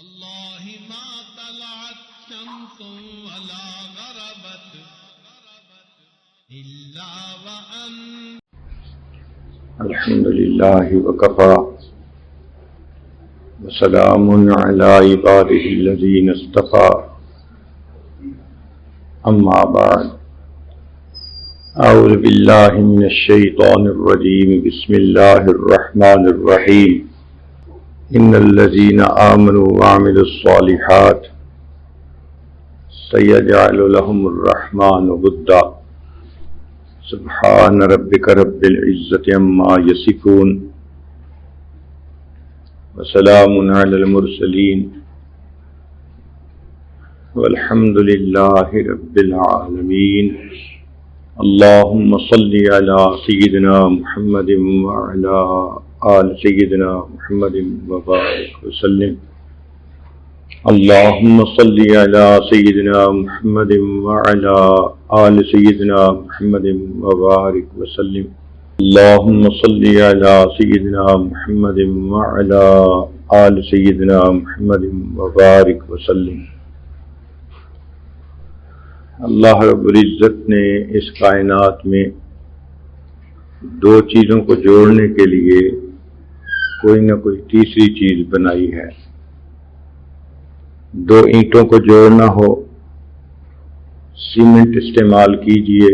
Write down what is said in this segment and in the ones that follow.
والله ما طلعت شمس ولا غربت إلا وأنت. الحمد لله وكفى وسلام على عباده الذين اصطفى. أما بعد، أعوذ بالله من الشيطان الرجيم. بسم الله الرحمن الرحيم. إن الذين آمنوا وعملوا الصالحات سيجعل لهم الرحمن ودا. سبحان ربك رب العزة عما يصفون وسلام على المرسلين والحمد لله رب العالمين. اللهم صل على سيدنا محمد وعلى آل سيدنا محمد وبارك وسلم. اللهم صل على سيدنا محمد وعلى آل سيدنا محمد وبارك وسلم. اللهم صل على سيدنا محمد وعلى آل سيدنا محمد وبارك وسلم. اللہ رب العزت نے اس کائنات میں دو چیزوں کو جوڑنے کے لیے کوئی نہ کوئی تیسری چیز بنائی ہے. دو اینٹوں کو جوڑنا ہو، سیمنٹ استعمال کیجئے،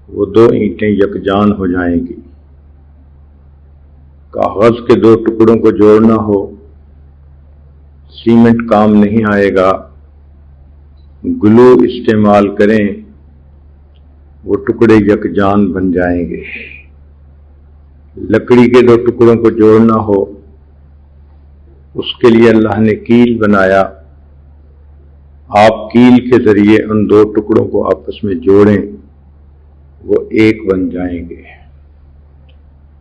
وہ دو اینٹیں یکجان ہو جائیں گی. کاغذ کے دو ٹکڑوں کو جوڑنا ہو، سیمنٹ کام نہیں آئے گا. گلو استعمال کریں، وہ ٹکڑے یکجان بن جائیں گے. لکڑی کے دو ٹکڑوں کو جوڑنا ہو، اس کے لیے اللہ نے کیل بنایا. آپ کیل کے ذریعے ان دو ٹکڑوں کو آپس میں جوڑیں، وہ ایک بن جائیں گے.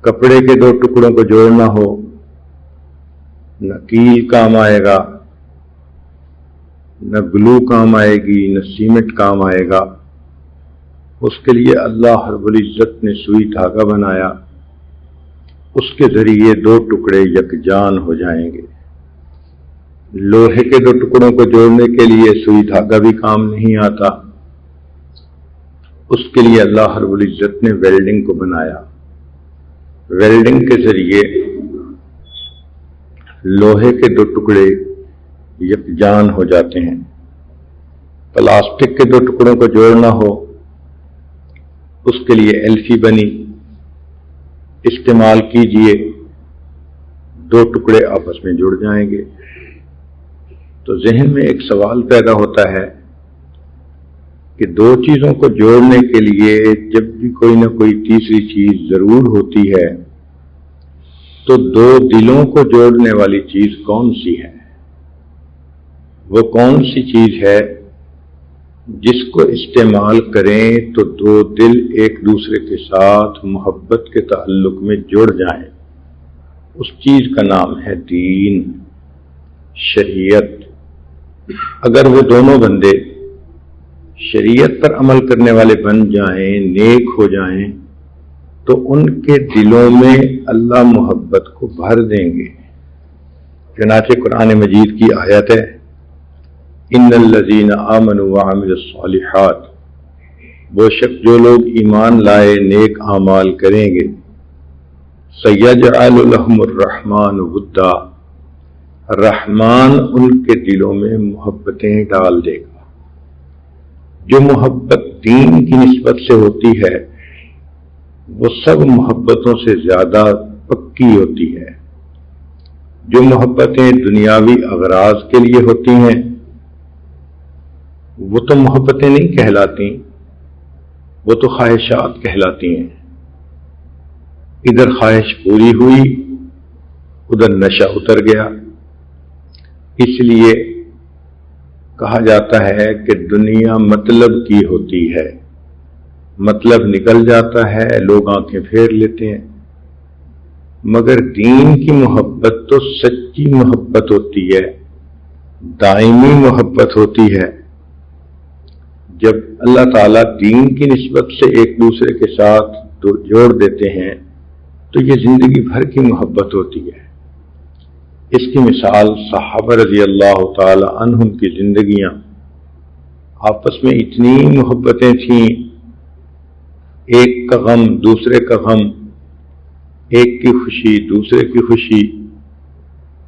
کپڑے کے دو ٹکڑوں کو جوڑنا ہو، نہ کیل کام آئے گا، نہ گلو کام آئے گی، نہ سیمنٹ کام آئے گا. اس کے لیے اللہ رب العزت نے سوئی دھاگا بنایا، اس کے ذریعے دو ٹکڑے یکجان ہو جائیں گے. لوہے کے دو ٹکڑوں کو جوڑنے کے لیے سوئی دھاگا بھی کام نہیں آتا. اس کے لیے اللہ رب العزت نے ویلڈنگ کو بنایا. ویلڈنگ کے ذریعے لوہے کے دو ٹکڑے یکجان ہو جاتے ہیں. پلاسٹک کے دو ٹکڑوں کو جوڑنا ہو، اس کے لیے ایلفی بنی. استعمال کیجئے، دو ٹکڑے آپس میں جڑ جائیں گے. تو ذہن میں ایک سوال پیدا ہوتا ہے کہ دو چیزوں کو جوڑنے کے لیے جب بھی کوئی نہ کوئی تیسری چیز ضرور ہوتی ہے، تو دو دلوں کو جوڑنے والی چیز کون سی ہے؟ وہ کون سی چیز ہے جس کو استعمال کریں تو دو دل ایک دوسرے کے ساتھ محبت کے تعلق میں جڑ جائیں؟ اس چیز کا نام ہے دین، شریعت. اگر وہ دونوں بندے شریعت پر عمل کرنے والے بن جائیں، نیک ہو جائیں، تو ان کے دلوں میں اللہ محبت کو بھر دیں گے. چنانچہ قرآن مجید کی آیت ہے، ان الذین آمنوا وعملوا الصالحات، وہ شخص جو لوگ ایمان لائے، نیک اعمال کریں گے، سیجعل لهم الرحمن ودا، رحمان ان کے دلوں میں محبتیں ڈال دے گا. جو محبت دین کی نسبت سے ہوتی ہے وہ سب محبتوں سے زیادہ پکی ہوتی ہے. جو محبتیں دنیاوی اغراض کے لیے ہوتی ہیں وہ تو محبتیں نہیں کہلاتی، وہ تو خواہشات کہلاتی ہیں. ادھر خواہش پوری ہوئی، ادھر نشہ اتر گیا. اس لیے کہا جاتا ہے کہ دنیا مطلب کی ہوتی ہے، مطلب نکل جاتا ہے، لوگ آنکھیں پھیر لیتے ہیں. مگر دین کی محبت تو سچی محبت ہوتی ہے، دائمی محبت ہوتی ہے. جب اللہ تعالیٰ دین کی نسبت سے ایک دوسرے کے ساتھ جوڑ دیتے ہیں تو یہ زندگی بھر کی محبت ہوتی ہے. اس کی مثال صحابہ رضی اللہ تعالی عنہم کی زندگیاں، آپس میں اتنی محبتیں تھیں، ایک کا غم دوسرے کا غم، ایک کی خوشی دوسرے کی خوشی،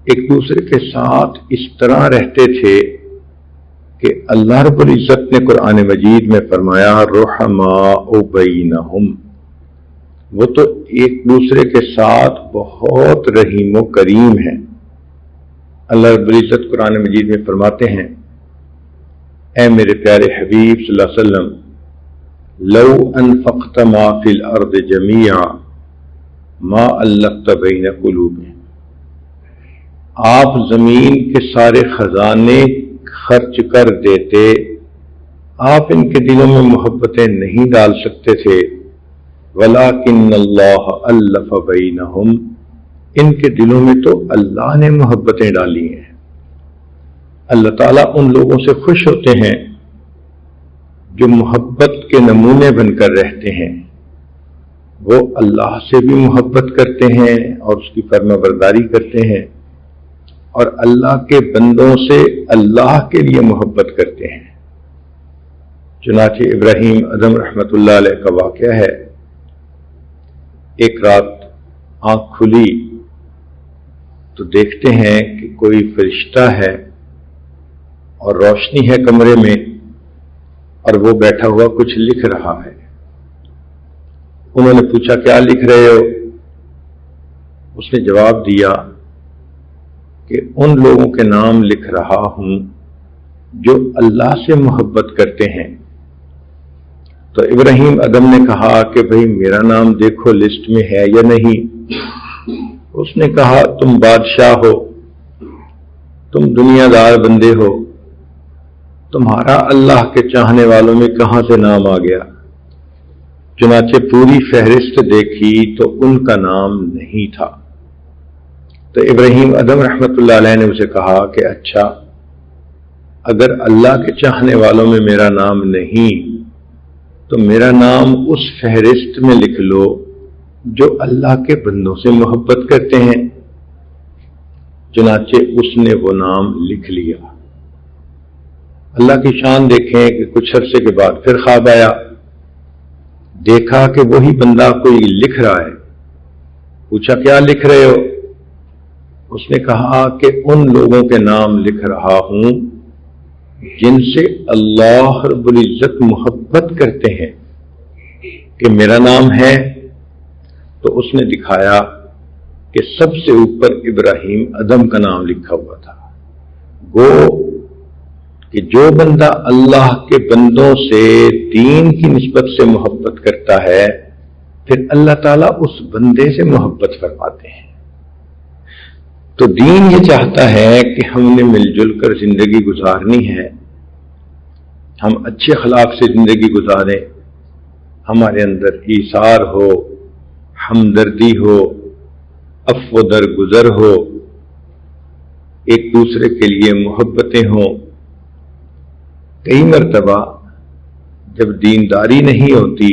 ایک دوسرے کے ساتھ اس طرح رہتے تھے کہ اللہ رب العزت نے قرآن مجید میں فرمایا رحماء بینہم، وہ تو ایک دوسرے کے ساتھ بہت رحیم و کریم ہیں۔ اللہ رب العزت قرآن مجید میں فرماتے ہیں، اے میرے پیارے حبیب صلی اللہ علیہ وسلم، لو انفقت ما فی الارض جمیعا ما الفت بین قلوبہم، آپ زمین کے سارے خزانے خرچ کر دیتے، آپ ان کے دلوں میں محبتیں نہیں ڈال سکتے تھے، ولیکن اللہ الف بینہم، ان کے دلوں میں تو اللہ نے محبتیں ڈالی ہیں۔ اللہ تعالیٰ ان لوگوں سے خوش ہوتے ہیں جو محبت کے نمونے بن کر رہتے ہیں، وہ اللہ سے بھی محبت کرتے ہیں اور اس کی فرما برداری کرتے ہیں، اور اللہ کے بندوں سے اللہ کے لیے محبت کرتے ہیں۔ چنانچہ ابراہیم ادم رحمۃ اللہ علیہ کا واقعہ ہے، ایک رات آنکھ کھلی تو دیکھتے ہیں کہ کوئی فرشتہ ہے اور روشنی ہے کمرے میں، اور وہ بیٹھا ہوا کچھ لکھ رہا ہے۔ انہوں نے پوچھا کیا لکھ رہے ہو؟ اس نے جواب دیا کہ ان لوگوں کے نام لکھ رہا ہوں جو اللہ سے محبت کرتے ہیں۔ تو ابراہیم ادم نے کہا کہ بھئی میرا نام دیکھو لسٹ میں ہے یا نہیں۔ اس نے کہا تم بادشاہ ہو، تم دنیا دار بندے ہو، تمہارا اللہ کے چاہنے والوں میں کہاں سے نام آ گیا؟ چنانچہ پوری فہرست دیکھی تو ان کا نام نہیں تھا۔ تو ابراہیم ادم رحمۃ اللہ علیہ نے اسے کہا کہ اچھا، اگر اللہ کے چاہنے والوں میں میرا نام نہیں تو میرا نام اس فہرست میں لکھ لو جو اللہ کے بندوں سے محبت کرتے ہیں۔ چنانچہ اس نے وہ نام لکھ لیا۔ اللہ کی شان دیکھیں کہ کچھ عرصے کے بعد پھر خواب آیا، دیکھا کہ وہی بندہ کوئی لکھ رہا ہے۔ پوچھا کیا لکھ رہے ہو؟ اس نے کہا کہ ان لوگوں کے نام لکھ رہا ہوں جن سے اللہ رب العزت محبت کرتے ہیں، کہ میرا نام ہے؟ تو اس نے دکھایا کہ سب سے اوپر ابراہیم ادم کا نام لکھا ہوا تھا۔ گو کہ جو بندہ اللہ کے بندوں سے دین کی نسبت سے محبت کرتا ہے، پھر اللہ تعالیٰ اس بندے سے محبت فرماتے ہیں۔ تو دین یہ چاہتا ہے کہ ہم نے مل جل کر زندگی گزارنی ہے، ہم اچھے اخلاق سے زندگی گزاریں، ہمارے اندر ایثار ہو، ہمدردی ہو، عفو درگزر ہو، ایک دوسرے کے لیے محبتیں ہوں۔ کئی مرتبہ جب دینداری نہیں ہوتی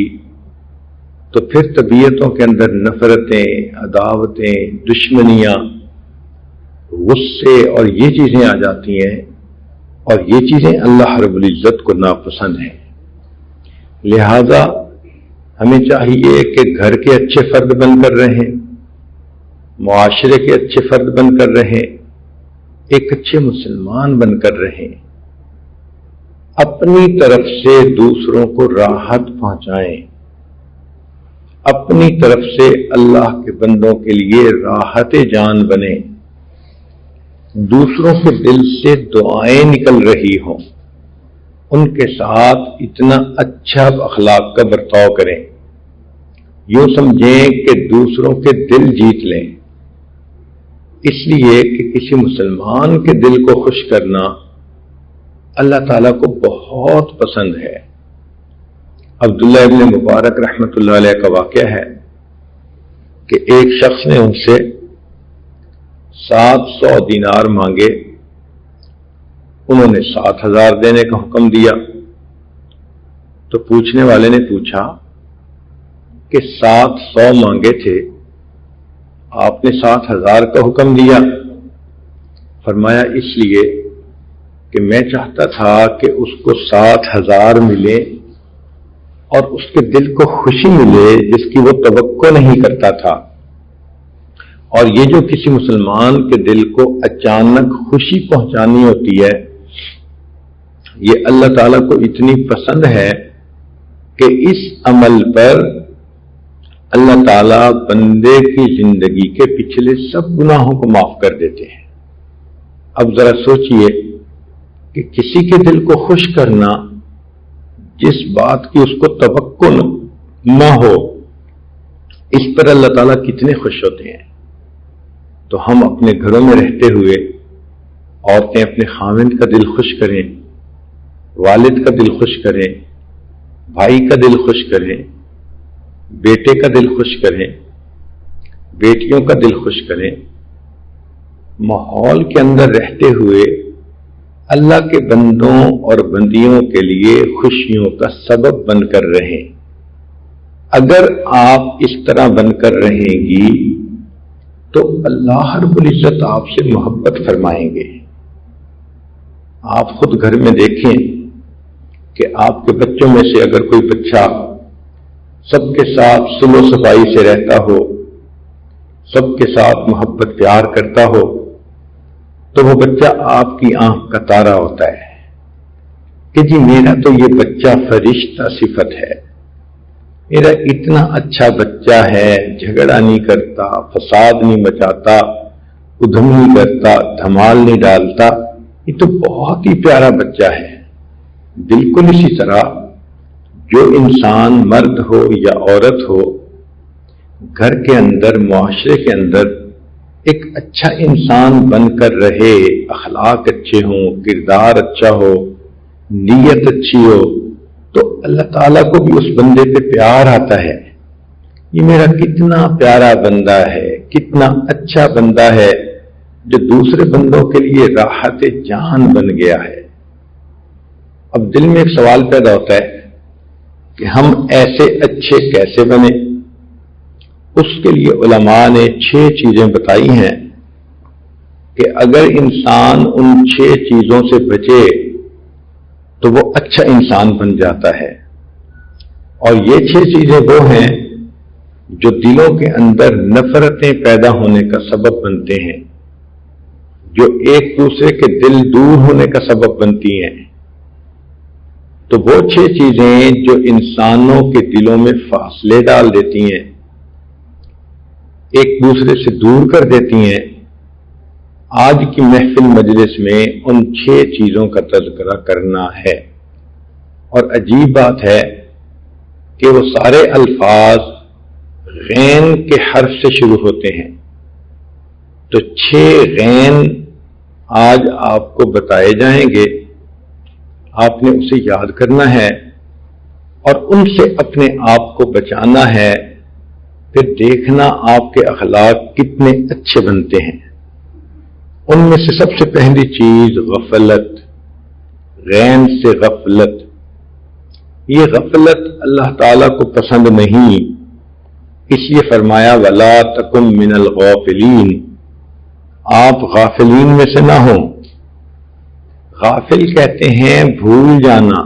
تو پھر طبیعتوں کے اندر نفرتیں، عداوتیں، دشمنیاں، غصے اور یہ چیزیں آ جاتی ہیں، اور یہ چیزیں اللہ رب العزت کو ناپسند ہیں۔ لہذا ہمیں چاہیے کہ گھر کے اچھے فرد بن کر رہیں، معاشرے کے اچھے فرد بن کر رہیں، ایک اچھے مسلمان بن کر رہیں، اپنی طرف سے دوسروں کو راحت پہنچائیں، اپنی طرف سے اللہ کے بندوں کے لیے راحت جان بنیں، دوسروں کے دل سے دعائیں نکل رہی ہوں، ان کے ساتھ اتنا اچھا اخلاق کا برتاؤ کریں، یوں سمجھیں کہ دوسروں کے دل جیت لیں۔ اس لیے کہ کسی مسلمان کے دل کو خوش کرنا اللہ تعالیٰ کو بہت پسند ہے۔ عبداللہ ابن مبارک رحمۃ اللہ علیہ کا واقعہ ہے کہ ایک شخص نے ان سے 700 دینار مانگے، انہوں نے 7000 دینے کا حکم دیا۔ تو پوچھنے والے نے پوچھا کہ 700 مانگے تھے، آپ نے 7000 کا حکم دیا، فرمایا اس لیے کہ میں چاہتا تھا کہ اس کو 7,000 ملے اور اس کے دل کو خوشی ملے جس کی وہ توقع نہیں کرتا تھا. اور یہ جو کسی مسلمان کے دل کو اچانک خوشی پہنچانی ہوتی ہے، یہ اللہ تعالیٰ کو اتنی پسند ہے کہ اس عمل پر اللہ تعالیٰ بندے کی زندگی کے پچھلے سب گناہوں کو معاف کر دیتے ہیں. اب ذرا سوچئے کہ کسی کے دل کو خوش کرنا جس بات کی اس کو توقع نہ ہو، اس پر اللہ تعالیٰ کتنے خوش ہوتے ہیں. تو ہم اپنے گھروں میں رہتے ہوئے عورتیں اپنے خاوند کا دل خوش کریں، والد کا دل خوش کریں، بھائی کا دل خوش کریں، بیٹے کا دل خوش کریں، بیٹیوں کا دل خوش کریں. ماحول کے اندر رہتے ہوئے اللہ کے بندوں اور بندیوں کے لیے خوشیوں کا سبب بن کر رہیں. اگر آپ اس طرح بن کر رہیں گی تو اللہ رب العزت آپ سے محبت فرمائیں گے. آپ خود گھر میں دیکھیں کہ آپ کے بچوں میں سے اگر کوئی بچہ سب کے ساتھ صلح و صفائی سے رہتا ہو، سب کے ساتھ محبت پیار کرتا ہو، تو وہ بچہ آپ کی آنکھ کا تارا ہوتا ہے کہ جی میرا تو یہ بچہ فرشتہ صفت ہے، میرا اتنا اچھا بچہ ہے، جھگڑا نہیں کرتا، فساد نہیں مچاتا، ادھم نہیں کرتا، دھمال نہیں ڈالتا، یہ تو بہت ہی پیارا بچہ ہے. بالکل اسی طرح جو انسان مرد ہو یا عورت ہو، گھر کے اندر، معاشرے کے اندر ایک اچھا انسان بن کر رہے، اخلاق اچھے ہوں، کردار اچھا ہو، نیت اچھی ہو، تو اللہ تعالیٰ کو بھی اس بندے پہ پیار آتا ہے. یہ میرا کتنا پیارا بندہ ہے، کتنا اچھا بندہ ہے جو دوسرے بندوں کے لیے راحت جان بن گیا ہے. اب دل میں ایک سوال پیدا ہوتا ہے کہ ہم ایسے اچھے کیسے بنے؟ اس کے لیے علماء نے 6 چیزیں بتائی ہیں کہ اگر انسان ان 6 چیزوں سے بچے تو وہ اچھا انسان بن جاتا ہے. اور یہ 6 چیزیں وہ ہیں جو دلوں کے اندر نفرتیں پیدا ہونے کا سبب بنتے ہیں، جو ایک دوسرے کے دل دور ہونے کا سبب بنتی ہیں. تو وہ 6 چیزیں جو انسانوں کے دلوں میں فاصلے ڈال دیتی ہیں، ایک دوسرے سے دور کر دیتی ہیں، آج کی محفل مجلس میں ان 6 چیزوں کا تذکرہ کرنا ہے. اور عجیب بات ہے کہ وہ سارے الفاظ غین کے حرف سے شروع ہوتے ہیں. تو 6 غین آج آپ کو بتائے جائیں گے، آپ نے اسے یاد کرنا ہے اور ان سے اپنے آپ کو بچانا ہے، پھر دیکھنا آپ کے اخلاق کتنے اچھے بنتے ہیں. ان میں سے سب سے پہلی چیز غفلت، غین سے غفلت. یہ غفلت اللہ تعالیٰ کو پسند نہیں، اس لیے فرمایا وَلَا تَكُن مِّنَ الْغَافِلِينَ، آپ غافلین میں سے نہ ہوں. غافل کہتے ہیں بھول جانا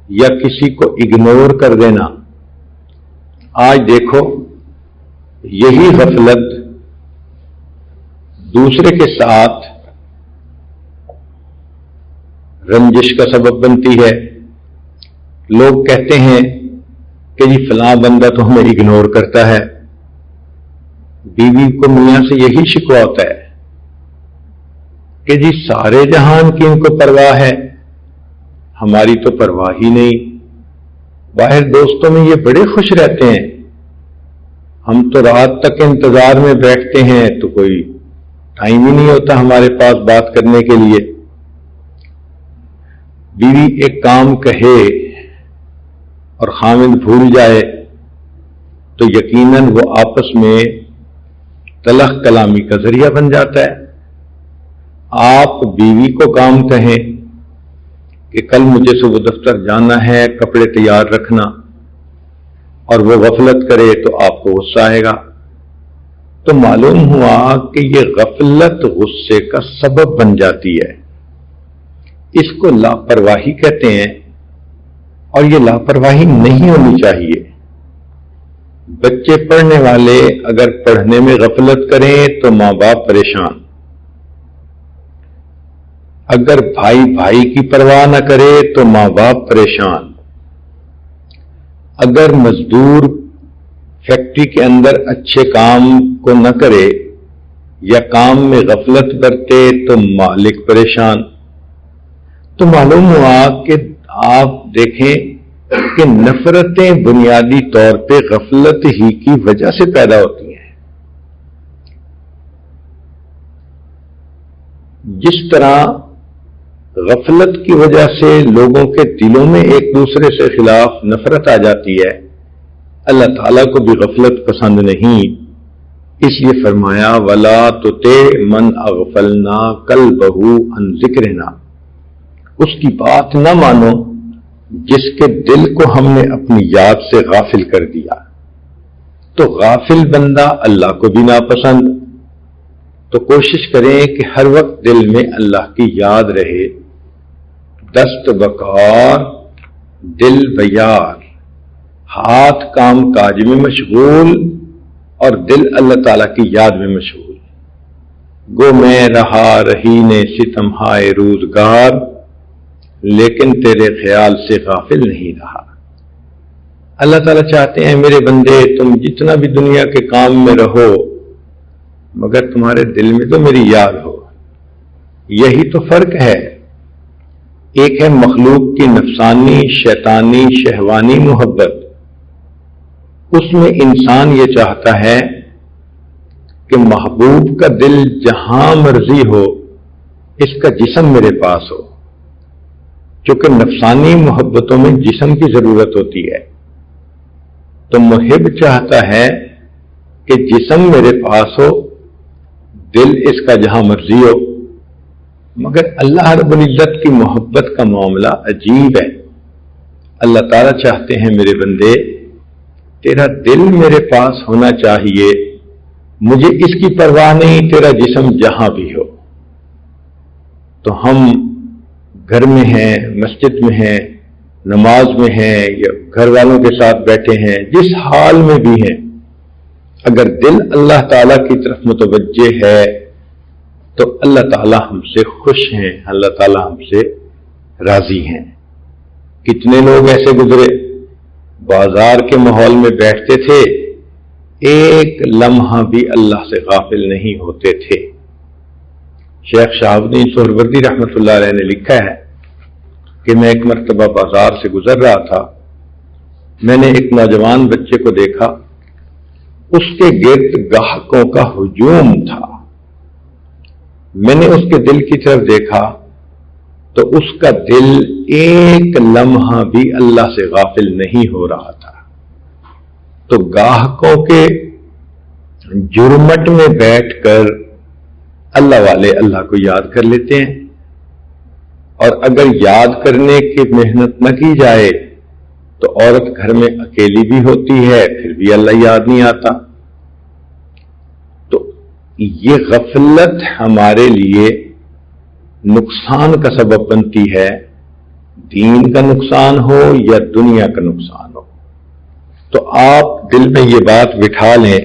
یا کسی کو اگنور کر دینا. آج دیکھو یہی غفلت دوسرے کے ساتھ رنجش کا سبب بنتی ہے. لوگ کہتے ہیں کہ جی فلاں بندہ تو ہمیں اگنور کرتا ہے. بیوی کو میاں سے یہی شکوہ ہوتا ہے کہ جی سارے جہان کی ان کو پرواہ ہے، ہماری تو پرواہ ہی نہیں. باہر دوستوں میں یہ بڑے خوش رہتے ہیں، ہم تو رات تک انتظار میں بیٹھتے ہیں تو کوئی ٹائم ہی نہیں ہوتا ہمارے پاس بات کرنے کے لیے. بیوی ایک کام کہے اور خاوند بھول جائے تو یقیناً وہ آپس میں تلخ کلامی کا ذریعہ بن جاتا ہے. آپ بیوی کو کام کہیں کہ کل مجھے صبح دفتر جانا ہے، کپڑے تیار رکھنا، اور وہ غفلت کرے تو آپ کو غصہ آئے گا. تو معلوم ہوا کہ یہ غفلت غصے کا سبب بن جاتی ہے. اس کو لاپرواہی کہتے ہیں، اور یہ لاپرواہی نہیں ہونی چاہیے. بچے پڑھنے والے اگر پڑھنے میں غفلت کریں تو ماں باپ پریشان. اگر بھائی کی پرواہ نہ کرے تو ماں باپ پریشان. اگر مزدور فیکٹری کے اندر اچھے کام کو نہ کرے یا کام میں غفلت برتے تو مالک پریشان. تو معلوم ہوا کہ آپ دیکھیں کہ نفرتیں بنیادی طور پہ غفلت ہی کی وجہ سے پیدا ہوتی ہیں. جس طرح غفلت کی وجہ سے لوگوں کے دلوں میں ایک دوسرے سے خلاف نفرت آ جاتی ہے، اللہ تعالیٰ کو بھی غفلت پسند نہیں. اس لیے فرمایا وَلَا تُطِعْ مَنْ أَغْفَلْنَا قَلْبَهُ عَنْ ذِكْرِنَا، اس کی بات نہ مانو جس کے دل کو ہم نے اپنی یاد سے غافل کر دیا. تو غافل بندہ اللہ کو بھی ناپسند. تو کوشش کریں کہ ہر وقت دل میں اللہ کی یاد رہے. دست بکار دل بیار، ہاتھ کام کاج میں مشغول اور دل اللہ تعالیٰ کی یاد میں مشغول. گو میں رہا رہی نے ستم ہائے روزگار، لیکن تیرے خیال سے غافل نہیں رہا. اللہ تعالیٰ چاہتے ہیں میرے بندے تم جتنا بھی دنیا کے کام میں رہو مگر تمہارے دل میں تو میری یاد ہو. یہی تو فرق ہے. ایک ہے مخلوق کی نفسانی شیطانی شہوانی محبت، اس میں انسان یہ چاہتا ہے کہ محبوب کا دل جہاں مرضی ہو اس کا جسم میرے پاس ہو. چونکہ نفسانی محبتوں میں جسم کی ضرورت ہوتی ہے، تو محب چاہتا ہے کہ جسم میرے پاس ہو، دل اس کا جہاں مرضی ہو. مگر اللہ رب العزت کی محبت کا معاملہ عجیب ہے. اللہ تعالیٰ چاہتے ہیں میرے بندے تیرا دل میرے پاس ہونا چاہیے، مجھے اس کی پرواہ نہیں تیرا جسم جہاں بھی ہو. تو ہم گھر میں ہیں، مسجد میں ہیں، نماز میں ہیں یا گھر والوں کے ساتھ بیٹھے ہیں، جس حال میں بھی ہیں، اگر دل اللہ تعالیٰ کی طرف متوجہ ہے تو اللہ تعالیٰ ہم سے خوش ہیں، اللہ تعالیٰ ہم سے راضی ہیں. کتنے لوگ ایسے گزرے بازار کے ماحول میں بیٹھتے تھے، ایک لمحہ بھی اللہ سے غافل نہیں ہوتے تھے. شیخ شہاب الدین سہروردی رحمۃ اللہ علیہ نے لکھا ہے کہ میں ایک مرتبہ بازار سے گزر رہا تھا. میں نے ایک نوجوان بچے کو دیکھا، اس کے گرد گاہکوں کا ہجوم تھا. میں نے اس کے دل کی طرف دیکھا تو اس کا دل ایک لمحہ بھی اللہ سے غافل نہیں ہو رہا تھا. تو گاہکوں کے جرمٹ میں بیٹھ کر اللہ والے اللہ کو یاد کر لیتے ہیں، اور اگر یاد کرنے کی محنت نہ کی جائے تو عورت گھر میں اکیلی بھی ہوتی ہے پھر بھی اللہ یاد نہیں آتا. تو یہ غفلت ہمارے لیے نقصان کا سبب بنتی ہے، دین کا نقصان ہو یا دنیا کا نقصان ہو. تو آپ دل میں یہ بات بٹھا لیں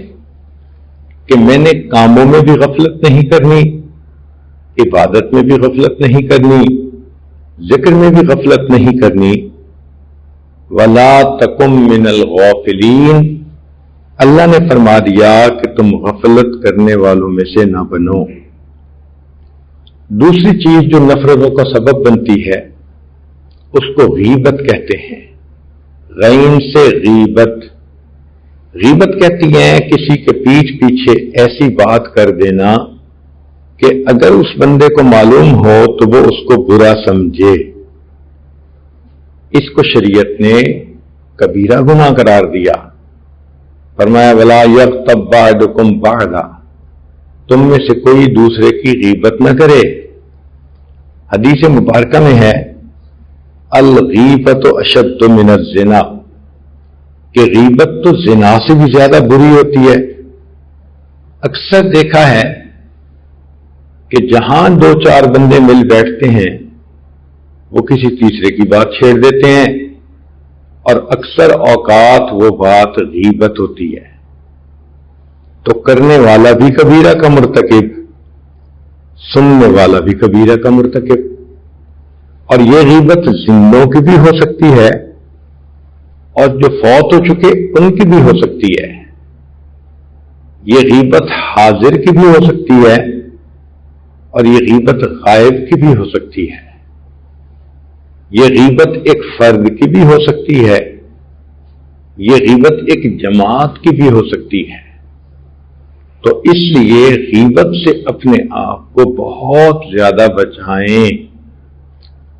کہ میں نے کاموں میں بھی غفلت نہیں کرنی، عبادت میں بھی غفلت نہیں کرنی، ذکر میں بھی غفلت نہیں کرنی. وَلَا تَكُن مِّنَ الْغَافِلِينَ، اللہ نے فرما دیا کہ تم غفلت کرنے والوں میں سے نہ بنو. دوسری چیز جو نفرتوں کا سبب بنتی ہے اس کو غیبت کہتے ہیں. غین سے غیبت. غیبت کہتی ہیں کسی کے پیٹھ پیچھے ایسی بات کر دینا کہ اگر اس بندے کو معلوم ہو تو وہ اس کو برا سمجھے. اس کو شریعت نے کبیرہ گناہ قرار دیا. فرمایا وَلَا يَغْتَبْ بَعْضُكُمْ بَعْضًا، تم میں سے کوئی دوسرے کی غیبت نہ کرے. حدیث مبارکہ میں ہے الغیبۃ اشد من الزنا، کہ غیبت تو زنا سے بھی زیادہ بری ہوتی ہے. اکثر دیکھا ہے کہ جہاں دو چار بندے مل بیٹھتے ہیں وہ کسی تیسرے کی بات چھیڑ دیتے ہیں، اور اکثر اوقات وہ بات غیبت ہوتی ہے، تو کرنے والا بھی کبیرہ کا مرتکب، سننے والا بھی کبیرہ کا مرتکب۔ اور یہ غیبت زندوں کی بھی ہو سکتی ہے اور جو فوت ہو چکے ان کی بھی ہو سکتی ہے، یہ غیبت حاضر کی بھی ہو سکتی ہے اور یہ غیبت غائب کی بھی ہو سکتی ہے، یہ غیبت ایک فرد کی بھی ہو سکتی ہے، یہ غیبت ایک جماعت کی بھی ہو سکتی ہے۔ تو اس لیے غیبت سے اپنے آپ کو بہت زیادہ بچائیں۔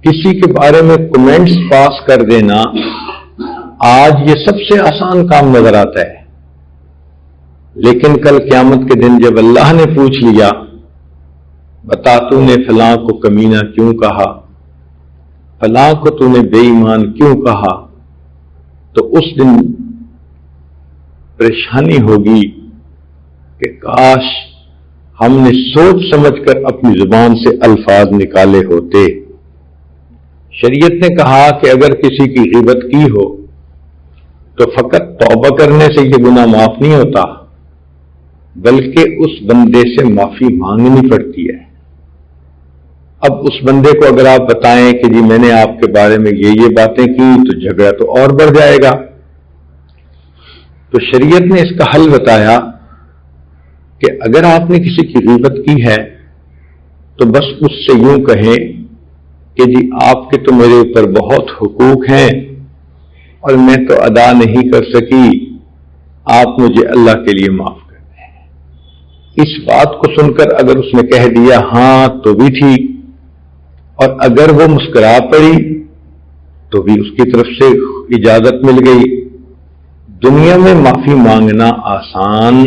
کسی کے بارے میں کمنٹس پاس کر دینا آج یہ سب سے آسان کام نظر آتا ہے، لیکن کل قیامت کے دن جب اللہ نے پوچھ لیا بتا تو نے فلاں کو کمینہ کیوں کہا، فلاں کو تو نے بے ایمان کیوں کہا، تو اس دن پریشانی ہوگی کہ کاش ہم نے سوچ سمجھ کر اپنی زبان سے الفاظ نکالے ہوتے۔ شریعت نے کہا کہ اگر کسی کی غیبت کی ہو تو فقط توبہ کرنے سے یہ گناہ معاف نہیں ہوتا، بلکہ اس بندے سے معافی مانگنی پڑتی ہے۔ اب اس بندے کو اگر آپ بتائیں کہ جی میں نے آپ کے بارے میں یہ باتیں کی، تو جھگڑا تو اور بڑھ جائے گا۔ تو شریعت نے اس کا حل بتایا کہ اگر آپ نے کسی کی غیبت کی ہے تو بس اس سے یوں کہیں کہ جی آپ کے تو میرے اوپر بہت حقوق ہیں اور میں تو ادا نہیں کر سکی، آپ مجھے اللہ کے لیے معاف کر دیں۔ اس بات کو سن کر اگر اس نے کہہ دیا ہاں تو بھی ٹھیک، اور اگر وہ مسکرا پڑی تو بھی اس کی طرف سے اجازت مل گئی۔ دنیا میں معافی مانگنا آسان،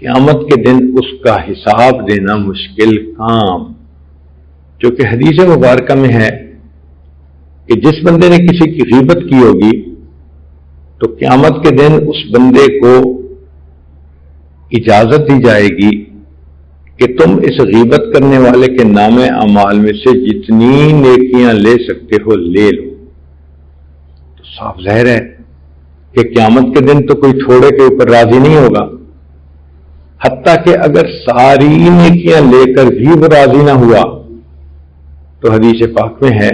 قیامت کے دن اس کا حساب دینا مشکل کام۔ جو کہ حدیث مبارکہ میں ہے کہ جس بندے نے کسی کی غیبت کی ہوگی تو قیامت کے دن اس بندے کو اجازت دی جائے گی کہ تم اس غیبت کرنے والے کے نام اعمال میں سے جتنی نیکیاں لے سکتے ہو لے لو۔ تو صاف ظاہر ہے کہ قیامت کے دن تو کوئی تھوڑے کے اوپر راضی نہیں ہوگا، حتیٰ کہ اگر ساری نیکیاں لے کر بھی وہ راضی نہ ہوا تو حدیث پاک میں ہے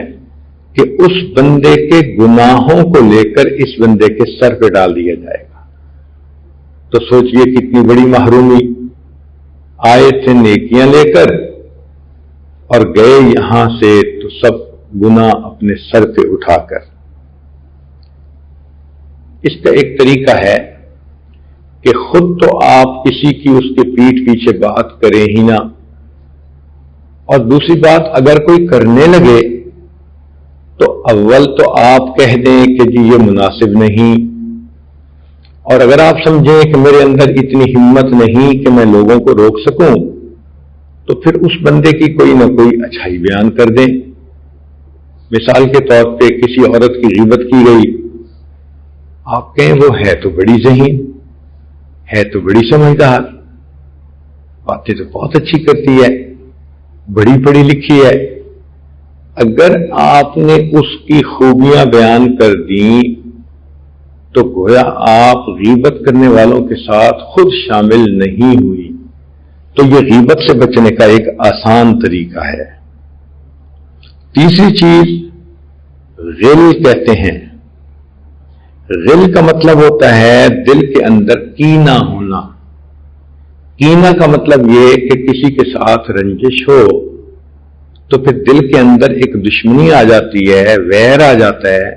کہ اس بندے کے گناہوں کو لے کر اس بندے کے سر پہ ڈال دیا جائے گا۔ تو سوچئے کتنی بڑی محرومی، آئے تھے نیکیاں لے کر اور گئے یہاں سے تو سب گناہ اپنے سر پہ اٹھا کر۔ اس کا ایک طریقہ ہے کہ خود تو آپ کسی کی اس کے پیٹھ پیچھے بات کریں ہی نہ، اور دوسری بات اگر کوئی کرنے لگے تو اول تو آپ کہہ دیں کہ جی یہ مناسب نہیں، اور اگر آپ سمجھیں کہ میرے اندر اتنی ہمت نہیں کہ میں لوگوں کو روک سکوں تو پھر اس بندے کی کوئی نہ کوئی اچھائی بیان کر دیں۔ مثال کے طور پہ کسی عورت کی غیبت کی گئی، آپ کہیں وہ ہے تو بڑی ذہین، ہے تو بڑی سمجھدار، باتیں تو بہت اچھی کرتی ہے، بڑی پڑھی لکھی ہے۔ اگر آپ نے اس کی خوبیاں بیان کر دیں تو گویا آپ غیبت کرنے والوں کے ساتھ خود شامل نہیں ہوئی۔ تو یہ غیبت سے بچنے کا ایک آسان طریقہ ہے۔ تیسری چیز غل کہتے ہیں۔ غل کا مطلب ہوتا ہے دل کے اندر کینہ ہونا۔ کینہ کا مطلب یہ کہ کسی کے ساتھ رنجش ہو تو پھر دل کے اندر ایک دشمنی آ جاتی ہے، ویر آ جاتا ہے،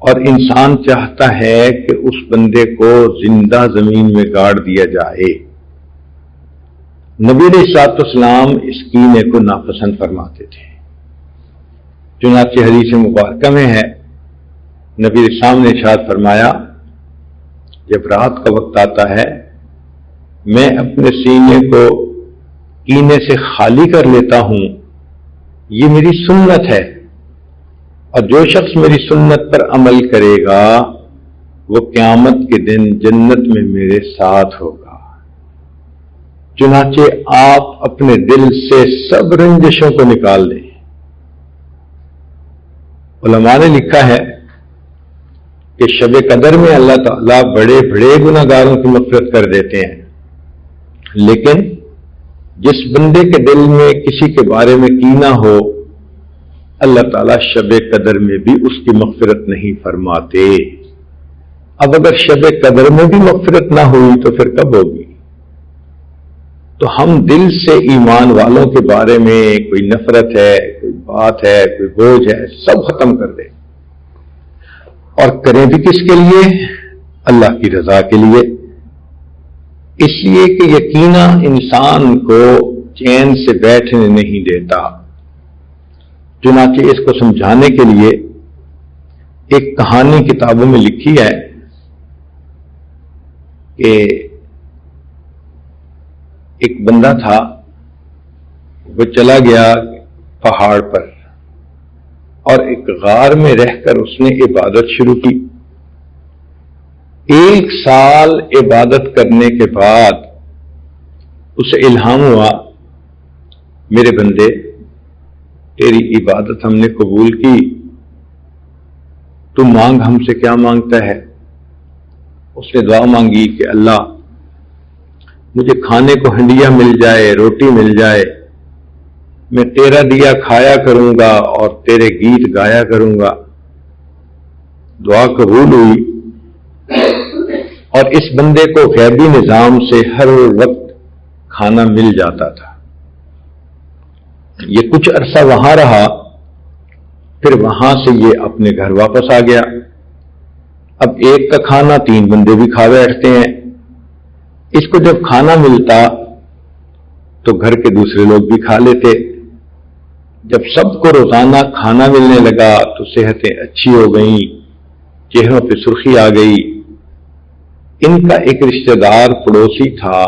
اور انسان چاہتا ہے کہ اس بندے کو زندہ زمین میں گاڑ دیا جائے۔ نبی علیہ الصلوۃ والسلام اس کینے کو ناپسند فرماتے تھے، چنانچہ حدیث مبارکہ میں ہے نبی علیہ السلام نے ارشاد فرمایا جب رات کا وقت آتا ہے میں اپنے سینے کو کینے سے خالی کر لیتا ہوں، یہ میری سنت ہے، اور جو شخص میری سنت پر عمل کرے گا وہ قیامت کے دن جنت میں میرے ساتھ ہوگا۔ چنانچہ آپ اپنے دل سے سب رنجشوں کو نکال دیں۔ علماء نے لکھا ہے کہ شب قدر میں اللہ تعالیٰ بڑے بڑے گناہ گاروں کی مغفرت کر دیتے ہیں، لیکن جس بندے کے دل میں کسی کے بارے میں کینہ ہو، اللہ تعالیٰ شب قدر میں بھی اس کی مغفرت نہیں فرماتے۔ اب اگر شب قدر میں بھی مغفرت نہ ہوئی تو پھر کب ہوگی؟ تو ہم دل سے ایمان والوں کے بارے میں کوئی نفرت ہے، کوئی بات ہے، کوئی بوجھ ہے، سب ختم کر دیں، اور کریں بھی کس کے لیے؟ اللہ کی رضا کے لیے۔ اس لیے کہ یقیناً انسان کو چین سے بیٹھنے نہیں دیتا۔ چنانچہ اس کو سمجھانے کے لیے ایک کہانی کتابوں میں لکھی ہے کہ ایک بندہ تھا، وہ چلا گیا پہاڑ پر اور ایک غار میں رہ کر اس نے عبادت شروع کی۔ 1 سال عبادت کرنے کے بعد اسے الہام ہوا، میرے بندے تیری عبادت ہم نے قبول کی، تو مانگ ہم سے کیا مانگتا ہے؟ اس نے دعا مانگی کہ اللہ مجھے کھانے کو ہنڈیا مل جائے، روٹی مل جائے، میں تیرا دیا کھایا کروں گا اور تیرے گیت گایا کروں گا۔ دعا قبول ہوئی اور اس بندے کو غیبی نظام سے ہر وقت کھانا مل جاتا تھا۔ یہ کچھ عرصہ وہاں رہا، پھر وہاں سے یہ اپنے گھر واپس آ گیا۔ اب ایک کا کھانا 3 بندے بھی کھا بیٹھتے ہیں۔ اس کو جب کھانا ملتا تو گھر کے دوسرے لوگ بھی کھا لیتے۔ جب سب کو روزانہ کھانا ملنے لگا تو صحتیں اچھی ہو گئیں، چہروں پہ سرخی آ گئی۔ ان کا ایک رشتہ دار پڑوسی تھا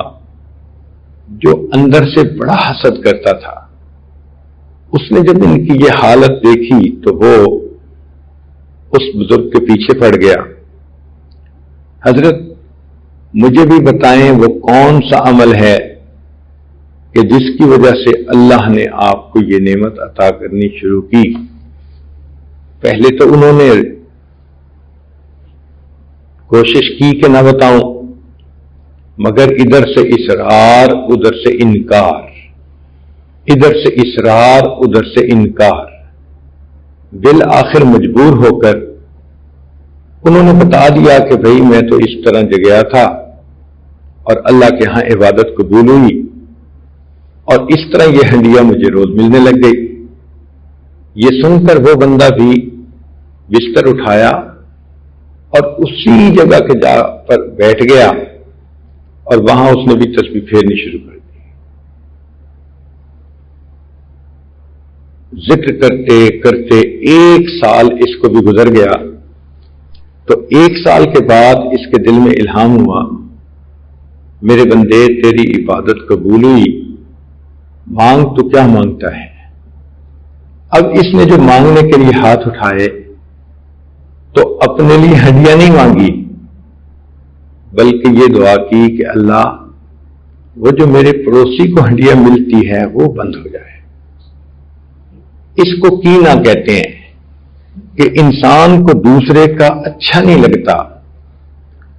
جو اندر سے بڑا حسد کرتا تھا۔ اس نے جب ان کی یہ حالت دیکھی تو وہ اس بزرگ کے پیچھے پڑ گیا، حضرت مجھے بھی بتائیں وہ کون سا عمل ہے کہ جس کی وجہ سے اللہ نے آپ کو یہ نعمت عطا کرنی شروع کی۔ پہلے تو انہوں نے کوشش کی کہ نہ بتاؤں، مگر ادھر سے اصرار ادھر سے انکار، ادھر سے اصرار ادھر سے انکار، بالآخر مجبور ہو کر انہوں نے بتا دیا کہ بھئی میں تو اس طرح جگیا تھا اور اللہ کے ہاں عبادت قبول ہوئی، اور اس طرح یہ ہنڈیا مجھے روز ملنے لگ گئی۔ یہ سن کر وہ بندہ بھی بستر اٹھایا اور اسی جگہ کے جا پر بیٹھ گیا، اور وہاں اس نے بھی تسبیح پھیرنی شروع کر دی۔ ذکر کرتے کرتے 1 سال اس کو بھی گزر گیا، تو 1 سال کے بعد اس کے دل میں الہام ہوا، میرے بندے تیری عبادت قبول ہوئی، مانگ تو کیا مانگتا ہے؟ اب اس نے جو مانگنے کے لیے ہاتھ اٹھائے تو اپنے لیے ہڈیاں نہیں مانگی، بلکہ یہ دعا کی کہ اللہ وہ جو میرے پڑوسی کو ہڈیاں ملتی ہے وہ بند ہو جائے۔ اس کو کینہ کہتے ہیں کہ انسان کو دوسرے کا اچھا نہیں لگتا،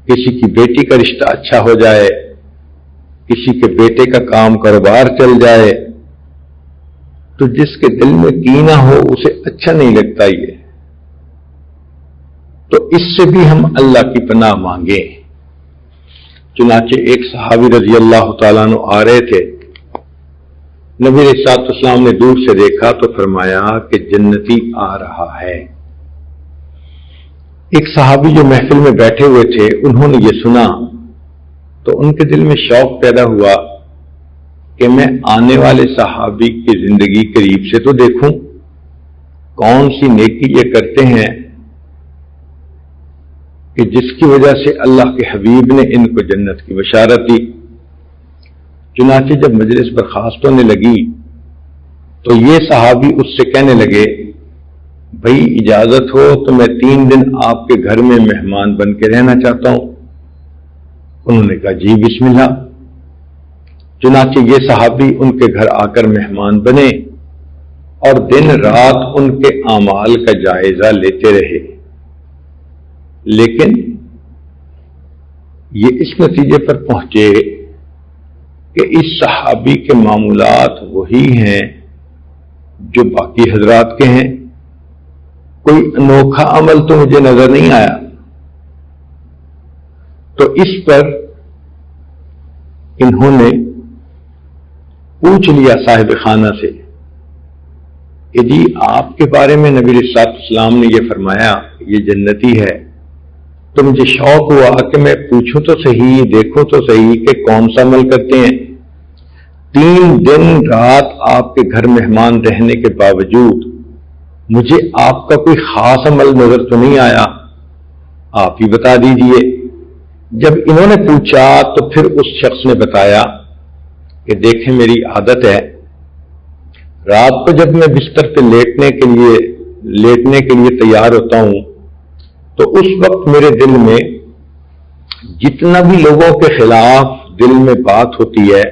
کسی کی بیٹی کا رشتہ اچھا ہو جائے، کسی کے بیٹے کا کام کاروبار چل جائے، تو جس کے دل میں کینہ ہو اسے اچھا نہیں لگتا یہ۔ تو اس سے بھی ہم اللہ کی پناہ مانگیں۔ چنانچہ ایک صحابی رضی اللہ تعالیٰ عنہ آ رہے تھے، نبی علیہ الصلوۃ والسلام نے دور سے دیکھا تو فرمایا کہ جنتی آ رہا ہے۔ ایک صحابی جو محفل میں بیٹھے ہوئے تھے انہوں نے یہ سنا تو ان کے دل میں شوق پیدا ہوا کہ میں آنے والے صحابی کی زندگی قریب سے تو دیکھوں، کون سی نیکی یہ کرتے ہیں کہ جس کی وجہ سے اللہ کے حبیب نے ان کو جنت کی بشارت دی۔ چنانچہ جب مجلس برخاست ہونے لگی تو یہ صحابی اس سے کہنے لگے، بھئی اجازت ہو تو میں 3 دن آپ کے گھر میں مہمان بن کے رہنا چاہتا ہوں۔ انہوں نے کہا جی بسم اللہ۔ چنانچہ یہ صحابی ان کے گھر آ کر مہمان بنے اور دن رات ان کے اعمال کا جائزہ لیتے رہے، لیکن یہ اس نتیجے پر پہنچے کہ اس صحابی کے معمولات وہی ہیں جو باقی حضرات کے ہیں، کوئی انوکھا عمل تو مجھے نظر نہیں آیا۔ تو اس پر انہوں نے پوچھ لیا صاحب خانہ سے کہ جی آپ کے بارے میں نبی علیہ السلام نے یہ فرمایا یہ جنتی ہے، تو مجھے شوق ہوا کہ میں پوچھوں تو صحیح، دیکھوں تو صحیح کہ کون سا عمل کرتے ہیں۔ 3 دن رات آپ کے گھر مہمان رہنے کے باوجود مجھے آپ کا کوئی خاص عمل نظر تو نہیں آیا، آپ ہی بتا دیجئے۔ جب انہوں نے پوچھا تو پھر اس شخص نے بتایا کہ دیکھیں میری عادت ہے، رات کو جب میں بستر پہ لیٹنے کے لیے تیار ہوتا ہوں تو اس وقت میرے دل میں جتنا بھی لوگوں کے خلاف دل میں بات ہوتی ہے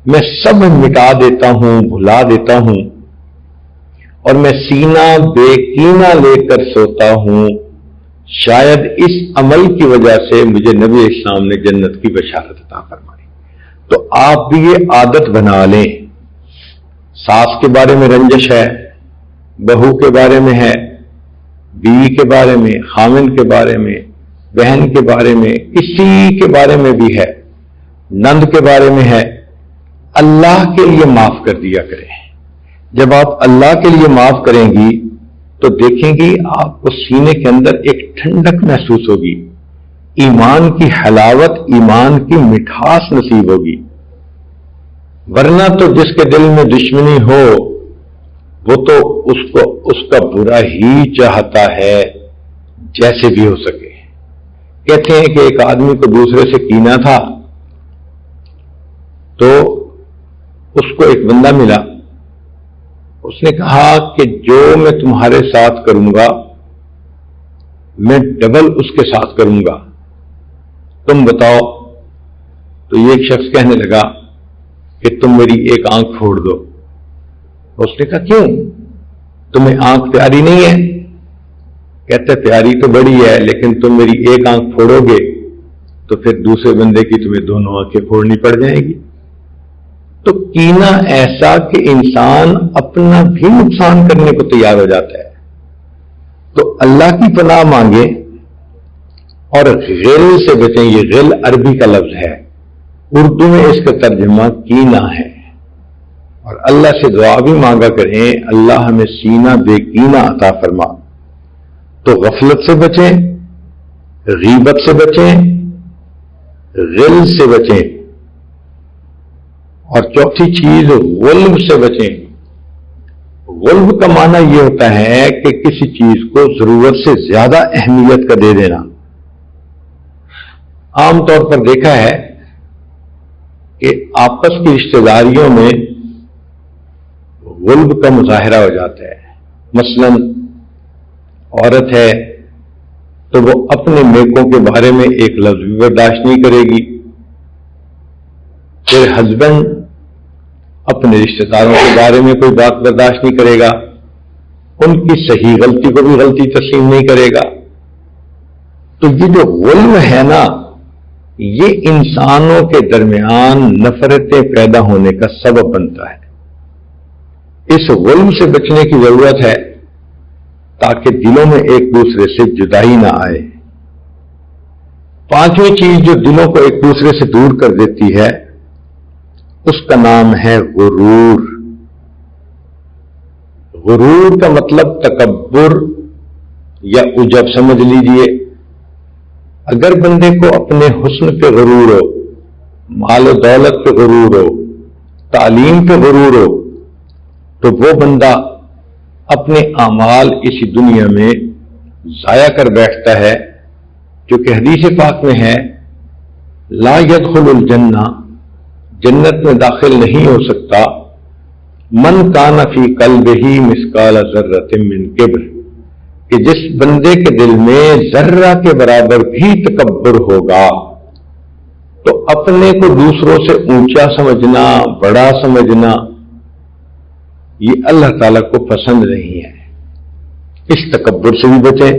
میں سب مٹا دیتا ہوں، بھلا دیتا ہوں، اور میں سینہ بے کینہ لے کر سوتا ہوں۔ شاید اس عمل کی وجہ سے مجھے نبی اسلام نے جنت کی بشارت عطا فرمائی۔ تو آپ بھی یہ عادت بنا لیں۔ ساس کے بارے میں رنجش ہے، بہو کے بارے میں ہے، بیوی کے بارے میں، خامن کے بارے میں، بہن کے بارے میں، کسی کے بارے میں بھی ہے، نند کے بارے میں ہے، اللہ کے لیے معاف کر دیا کریں۔ جب آپ اللہ کے لیے معاف کریں گی تو دیکھیں گی آپ کو سینے کے اندر ایک ٹھنڈک محسوس ہوگی، ایمان کی حلاوت، ایمان کی مٹھاس نصیب ہوگی۔ ورنہ تو جس کے دل میں دشمنی ہو وہ تو اس کا برا ہی چاہتا ہے جیسے بھی ہو سکے۔ کہتے ہیں کہ ایک آدمی کو دوسرے سے کینہ تھا تو اس کو ایک بندہ ملا، اس نے کہا کہ جو میں تمہارے ساتھ کروں گا میں ڈبل اس کے ساتھ کروں گا، تم بتاؤ۔ تو یہ ایک شخص کہنے لگا کہ تم میری ایک آنکھ پھوڑ دو۔ اس نے کہا کیوں، تمہیں آنکھ پیاری نہیں ہے؟ کہتے پیاری تو بڑی ہے لیکن تم میری ایک آنکھ پھوڑو گے تو پھر دوسرے بندے کی تمہیں دونوں آنکھیں پھوڑنی پڑ جائیں گی۔ تو کینہ ایسا کہ انسان اپنا بھی نقصان کرنے کو تیار ہو جاتا ہے۔ تو اللہ کی پناہ مانگے اور غل سے بچیں۔ یہ غل عربی کا لفظ ہے، اردو میں اس کا ترجمہ کینہ ہے، اور اللہ سے دعا بھی مانگا کریں اللہ ہمیں سینہ بے کینہ عطا فرما۔ تو غفلت سے بچیں، غیبت سے بچیں، غل سے بچیں، اور چوتھی چیز غلب سے بچیں۔ غلب کا معنی یہ ہوتا ہے کہ کسی چیز کو ضرورت سے زیادہ اہمیت کا دے دینا۔ عام طور پر دیکھا ہے کہ آپس کی رشتہ داریوں میں غلب کا مظاہرہ ہو جاتا ہے۔ مثلا عورت ہے تو وہ اپنے نیکوں کے بارے میں ایک لفظ بھی برداشت نہیں کرے گی، پھر ہسبینڈ اپنے رشتہ داروں کے بارے میں کوئی بات برداشت نہیں کرے گا، ان کی صحیح غلطی کو بھی غلطی تسلیم نہیں کرے گا۔ تو یہ جو غلب ہے نا، یہ انسانوں کے درمیان نفرتیں پیدا ہونے کا سبب بنتا ہے۔ اس غلب سے بچنے کی ضرورت ہے تاکہ دلوں میں ایک دوسرے سے جدائی نہ آئے۔ پانچویں چیز جو دلوں کو ایک دوسرے سے دور کر دیتی ہے اس کا نام ہے غرور۔ غرور کا مطلب تکبر یا عجب سمجھ لیجئے۔ اگر بندے کو اپنے حسن پہ غرور ہو، مال و دولت پہ غرور ہو، تعلیم پہ غرور ہو، تو وہ بندہ اپنے اعمال اسی دنیا میں ضائع کر بیٹھتا ہے، جو کہ حدیث پاک میں ہے لا يدخل الجنہ، جنت میں داخل نہیں ہو سکتا من کان فی قلبہ مثقال ذرۃ من کبر، کہ جس بندے کے دل میں ذرہ کے برابر بھی تکبر ہوگا۔ تو اپنے کو دوسروں سے اونچا سمجھنا، بڑا سمجھنا، یہ اللہ تعالیٰ کو پسند نہیں ہے. اس تکبر سے بھی بچیں.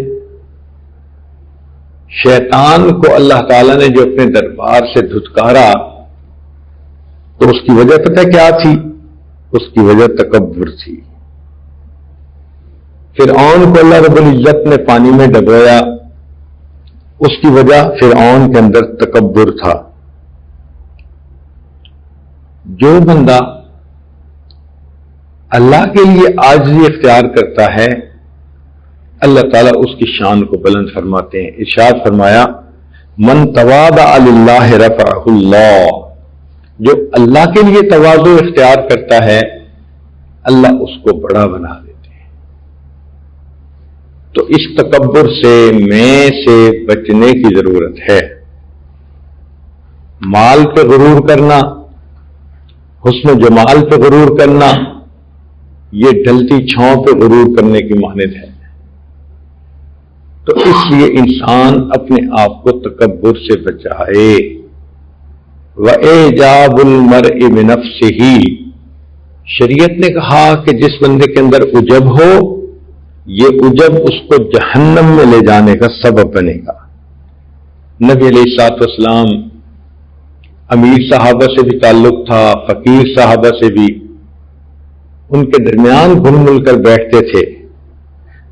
شیطان کو اللہ تعالیٰ نے جو اپنے دربار سے دھتکارا تو اس کی وجہ پتہ کیا تھی؟ اس کی وجہ تکبر تھی. فرعون کو اللہ رب العزت نے پانی میں ڈبویا، اس کی وجہ فرعون کے اندر تکبر تھا. جو بندہ اللہ کے لیے عاجزی اختیار کرتا ہے اللہ تعالیٰ اس کی شان کو بلند فرماتے ہیں. ارشاد فرمایا من تواضع للہ رفعہ اللہ، جو اللہ کے لیے تواضع اختیار کرتا ہے اللہ اس کو بڑا بنا دیتے ہیں. تو اس تکبر سے، میں سے بچنے کی ضرورت ہے. مال پہ غرور کرنا، حسن و جمال پہ غرور کرنا، یہ ڈھلتی چھاؤں پہ غرور کرنے کی مانند ہے. تو اس لیے انسان اپنے آپ کو تکبر سے بچائے. وَإِعْجَابُ الْمَرْءِ بِنَفْسِهِ، شریعت نے کہا کہ جس بندے کے اندر عجب ہو، یہ عجب اس کو جہنم میں لے جانے کا سبب بنے گا. نبی علیہ الصلوۃ والسلام امیر صحابہ سے بھی تعلق تھا، فقیر صحابہ سے بھی، ان کے درمیان گھل مل کر بیٹھتے تھے.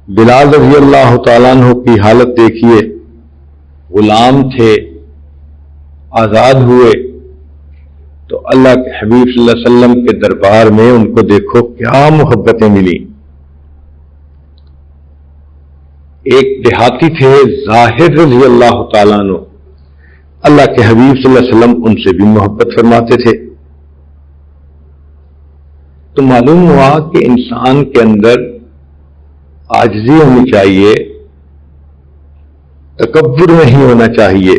بلال رضی اللہ تعالیٰ عنہ کی حالت دیکھیے، غلام تھے، آزاد ہوئے تو اللہ کے حبیب صلی اللہ علیہ وسلم کے دربار میں ان کو دیکھو کیا محبتیں ملی. ایک دیہاتی تھے زاہد رضی اللہ تعالیٰ عنہ، اللہ کے حبیب صلی اللہ علیہ وسلم ان سے بھی محبت فرماتے تھے. تو معلوم ہوا کہ انسان کے اندر عاجزی ہونی چاہیے، تکبر نہیں ہونا چاہیے.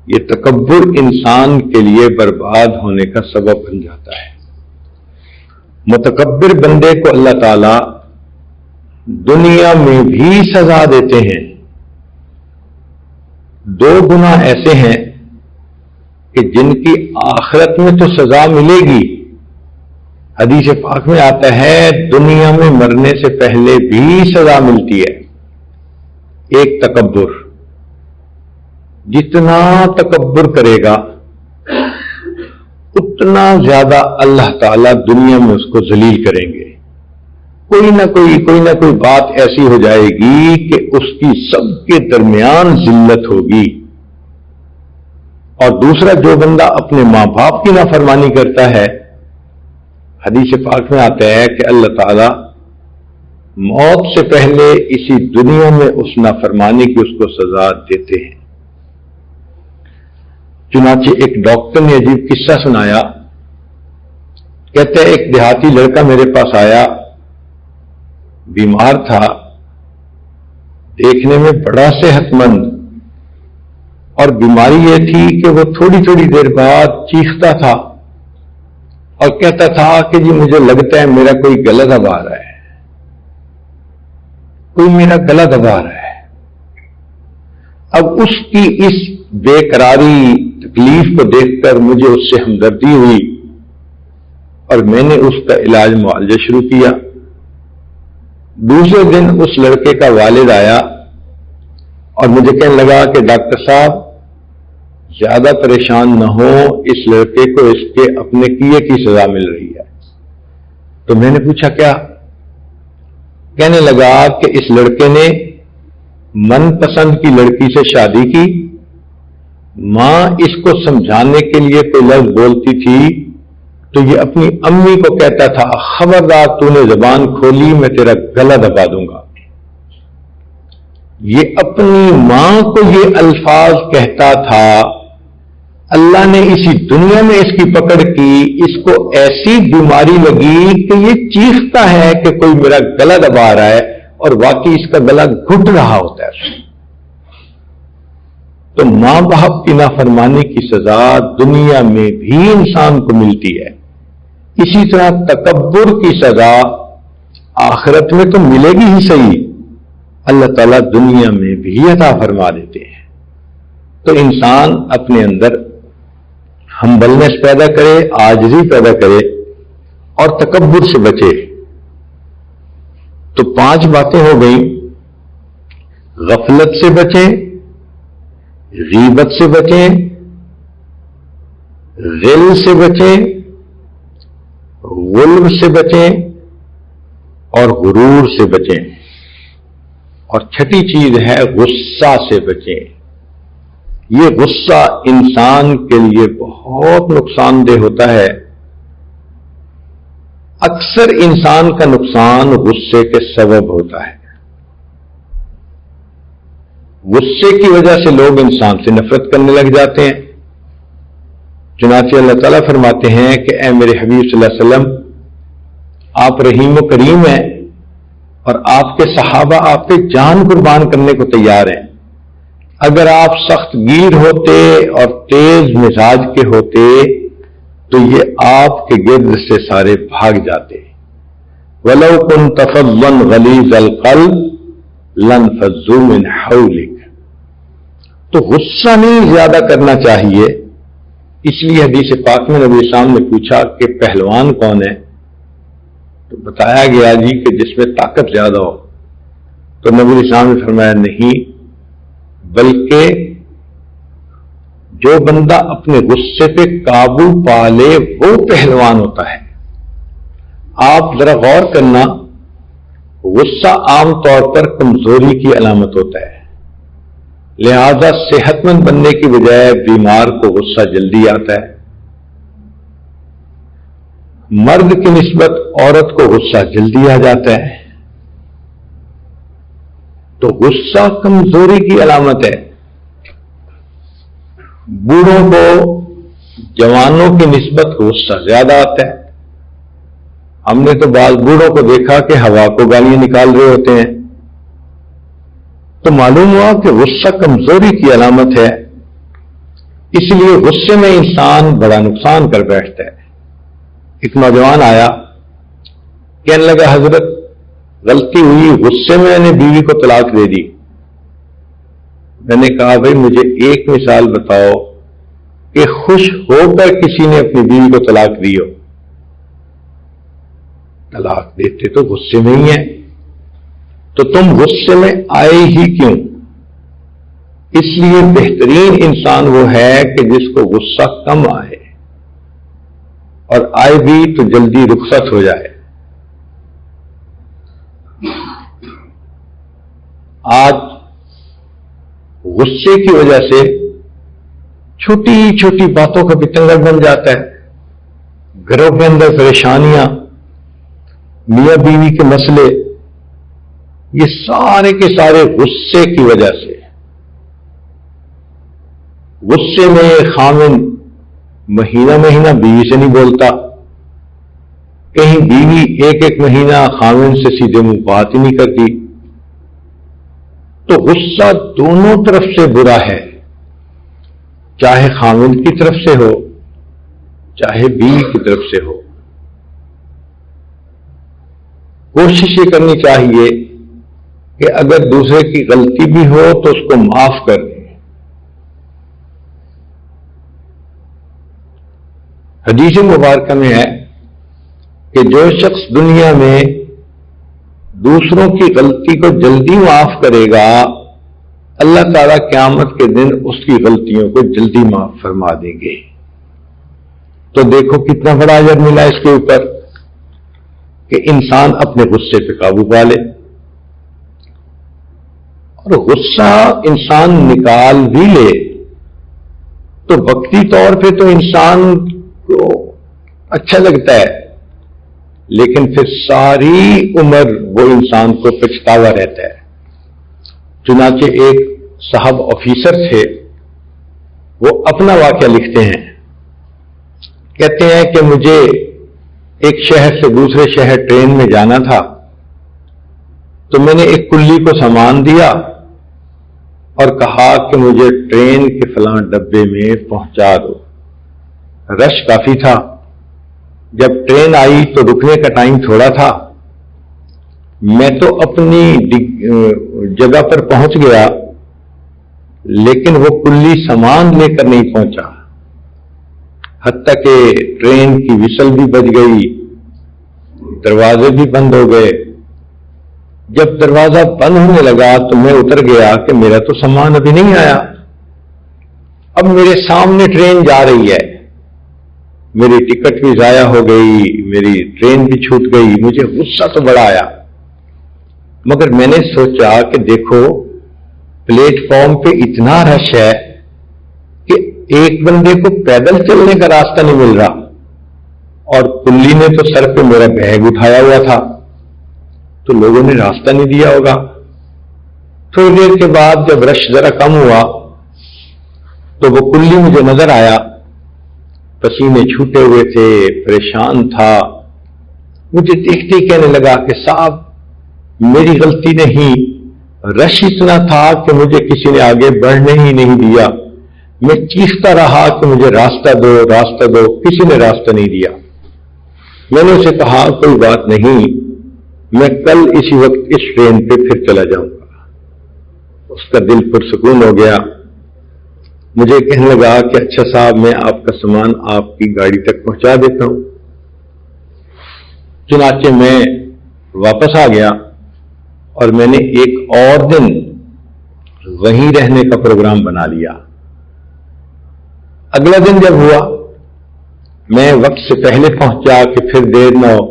یہ تکبر انسان کے لیے برباد ہونے کا سبب بن جاتا ہے. متکبر بندے کو اللہ تعالی دنیا میں بھی سزا دیتے ہیں. دو گناہ ایسے ہیں کہ جن کی آخرت میں تو سزا ملے گی. حدیث پاک میں آتا ہے دنیا میں مرنے سے پہلے بھی سزا ملتی ہے. ایک تکبر، جتنا تکبر کرے گا اتنا زیادہ اللہ تعالیٰ دنیا میں اس کو ذلیل کریں گے. کوئی نہ کوئی بات ایسی ہو جائے گی کہ اس کی سب کے درمیان ذلت ہوگی. اور دوسرا، جو بندہ اپنے ماں باپ کی نافرمانی کرتا ہے، حدیث پاک میں آتا ہے کہ اللہ تعالیٰ موت سے پہلے اسی دنیا میں اس نافرمانی کی اس کو سزا دیتے ہیں. چنانچہ ایک ڈاکٹر نے عجیب قصہ سنایا. کہتے ہیں ایک دیہاتی لڑکا میرے پاس آیا، بیمار تھا، دیکھنے میں بڑا صحت مند، اور بیماری یہ تھی کہ وہ تھوڑی تھوڑی دیر بعد چیختا تھا اور کہتا تھا کہ جی مجھے لگتا ہے میرا کوئی گلا دبا رہا ہے، کوئی میرا گلا دبا رہا ہے. اب اس کی اس بے قراری تکلیف کو دیکھ کر مجھے اس سے ہمدردی ہوئی اور میں نے اس کا علاج معالجہ شروع کیا. دوسرے دن اس لڑکے کا والد آیا اور مجھے کہنے لگا کہ ڈاکٹر صاحب زیادہ پریشان نہ ہو، اس لڑکے کو اس کے اپنے کیے کی سزا مل رہی ہے. تو میں نے پوچھا کیا؟ کہنے لگا کہ اس لڑکے نے من پسند کی لڑکی سے شادی کی، ماں اس کو سمجھانے کے لیے کوئی لفظ بولتی تھی تو یہ اپنی امی کو کہتا تھا خبردار تو نے زبان کھولی میں تیرا گلا دبا دوں گا. یہ اپنی ماں کو یہ الفاظ کہتا تھا. اللہ نے اسی دنیا میں اس کی پکڑ کی، اس کو ایسی بیماری لگی کہ یہ چیختا ہے کہ کوئی میرا گلا دبا رہا ہے اور واقعی اس کا گلا گھٹ رہا ہوتا ہے. تو ماں باپ کی نافرمانی کی سزا دنیا میں بھی انسان کو ملتی ہے. اسی طرح تکبر کی سزا آخرت میں تو ملے گی ہی صحیح، اللہ تعالیٰ دنیا میں بھی عطا فرما دیتے ہیں. تو انسان اپنے اندر ہمبلنس پیدا کرے، عاجزی پیدا کرے اور تکبر سے بچے۔ تو 5 باتیں ہو گئیں، غفلت سے بچیں، غیبت سے بچیں، غل سے بچیں، غلب سے بچیں اور غرور سے بچیں، اور چھٹی چیز ہے غصہ سے بچیں۔ یہ غصہ انسان کے لیے بہت نقصان دہ ہوتا ہے۔ اکثر انسان کا نقصان غصے کے سبب ہوتا ہے۔ غصے کی وجہ سے لوگ انسان سے نفرت کرنے لگ جاتے ہیں۔ چنانچہ اللہ تعالیٰ فرماتے ہیں کہ اے میرے حبیب صلی اللہ علیہ وسلم، آپ رحیم و کریم ہیں اور آپ کے صحابہ آپ پہ جان قربان کرنے کو تیار ہیں۔ اگر آپ سخت گیر ہوتے اور تیز مزاج کے ہوتے تو یہ آپ کے گرد سے سارے بھاگ جاتے۔ وَلَوْ كُنْتَ فَظًّا غَلِيظَ الْقَلْبِ لَانفَضُّوا مِنْ حَوْلِكَ۔ تو غصہ نہیں زیادہ کرنا چاہیے۔ اس لیے حدیث پاک میں نبی اسلام نے پوچھا کہ پہلوان کون ہے؟ تو بتایا گیا جی کہ جس میں طاقت زیادہ ہو۔ تو نبی اسلام نے فرمایا نہیں، بلکہ جو بندہ اپنے غصے پہ قابو پا لے وہ پہلوان ہوتا ہے۔ آپ ذرا غور کرنا، غصہ عام طور پر کمزوری کی علامت ہوتا ہے، لہذا صحت مند بننے کی بجائے بیمار کو غصہ جلدی آتا ہے۔ مرد کی نسبت عورت کو غصہ جلدی آ جاتا ہے۔ تو غصہ کمزوری کی علامت ہے۔ بوڑھوں کو جوانوں کی نسبت غصہ زیادہ آتا ہے۔ ہم نے تو بعض بوڑھوں کو دیکھا کہ ہوا کو گالیاں نکال رہے ہوتے ہیں۔ تو معلوم ہوا کہ غصہ کمزوری کی علامت ہے۔ اس لیے غصے میں انسان بڑا نقصان کر بیٹھتا ہے۔ ایک نوجوان آیا، کہنے لگا حضرت غلطی ہوئی، غصے میں نے بیوی کو طلاق دے دی۔ میں نے کہا بھائی مجھے ایک مثال بتاؤ کہ خوش ہو کر کسی نے اپنی بیوی کو طلاق دی ہو۔ طلاق دیتے تو غصے میں ہی ہیں، تو تم غصے میں آئے ہی کیوں؟ اس لیے بہترین انسان وہ ہے کہ جس کو غصہ کم آئے، اور آئے بھی تو جلدی رخصت ہو جائے۔ آج غصے کی وجہ سے چھوٹی چھوٹی باتوں کا بتنگڑ بن جاتا ہے۔ گھروں کے اندر پریشانیاں، میاں بیوی کے مسئلے، یہ سارے کے سارے غصے کی وجہ سے۔ غصے میں خامن مہینہ مہینہ بیوی سے نہیں بولتا، کہیں بیوی ایک ایک مہینہ خامن سے سیدھے منہ بات ہی نہیں کرتی۔ تو غصہ دونوں طرف سے برا ہے، چاہے خامن کی طرف سے ہو چاہے بیوی کی طرف سے ہو۔ کوشش یہ کرنی چاہیے کہ اگر دوسرے کی غلطی بھی ہو تو اس کو معاف کر دیں۔ حدیث مبارکہ میں ہے کہ جو شخص دنیا میں دوسروں کی غلطی کو جلدی معاف کرے گا، اللہ تعالیٰ قیامت کے دن اس کی غلطیوں کو جلدی معاف فرما دیں گے۔ تو دیکھو کتنا بڑا اجر ملا اس کے اوپر کہ انسان اپنے غصے پہ قابو پا لے۔ اور غصہ انسان نکال بھی لے تو وقتی طور پہ تو انسان کو اچھا لگتا ہے، لیکن پھر ساری عمر وہ انسان کو پچھتاوا رہتا ہے۔ چنانچہ ایک صاحب آفیسر تھے، وہ اپنا واقعہ لکھتے ہیں، کہتے ہیں کہ مجھے ایک شہر سے دوسرے شہر ٹرین میں جانا تھا، تو میں نے ایک کلی کو سامان دیا اور کہا کہ مجھے ٹرین کے فلاں ڈبے میں پہنچا دو۔ رش کافی تھا، جب ٹرین آئی تو رکنے کا ٹائم تھوڑا تھا، میں تو اپنی جگہ پر پہنچ گیا، لیکن وہ کلی سامان لے کر نہیں پہنچا۔ حتیٰ کہ ٹرین کی وسل بھی بج گئی، دروازے بھی بند ہو گئے۔ جب دروازہ بند ہونے لگا تو میں اتر گیا کہ میرا تو سامان ابھی نہیں آیا، اب میرے سامنے ٹرین جا رہی ہے، میری ٹکٹ بھی ضائع ہو گئی، میری ٹرین بھی چھوٹ گئی، مجھے غصہ تو بڑا آیا۔ مگر میں نے سوچا کہ دیکھو پلیٹ فارم پہ اتنا رش ہے کہ ایک بندے کو پیدل چلنے کا راستہ نہیں مل رہا، اور کلی نے تو سر پہ میرا بیگ اٹھایا ہوا تھا، تو لوگوں نے راستہ نہیں دیا ہوگا۔ تھوڑی دیر کے بعد جب رش ذرا کم ہوا تو وہ کلی مجھے نظر آیا، پسینے چھوٹے ہوئے تھے، پریشان تھا، مجھے دیکھتے ہی کہنے لگا کہ صاحب میری غلطی نہیں، رش اتنا تھا کہ مجھے کسی نے آگے بڑھنے ہی نہیں دیا، میں چیختا رہا کہ مجھے راستہ دو راستہ دو، کسی نے راستہ نہیں دیا۔ میں نے اسے کہا کوئی بات نہیں، میں کل اسی وقت اس ٹرین پہ پھر چلا جاؤں گا۔ اس کا دل پرسکون ہو گیا، مجھے کہنے لگا کہ اچھا صاحب میں آپ کا سامان آپ کی گاڑی تک پہنچا دیتا ہوں۔ چنانچہ میں واپس آ گیا اور میں نے ایک اور دن وہیں رہنے کا پروگرام بنا لیا۔ اگلا دن جب ہوا میں وقت سے پہلے پہنچا کہ پھر دیر نہ ہو،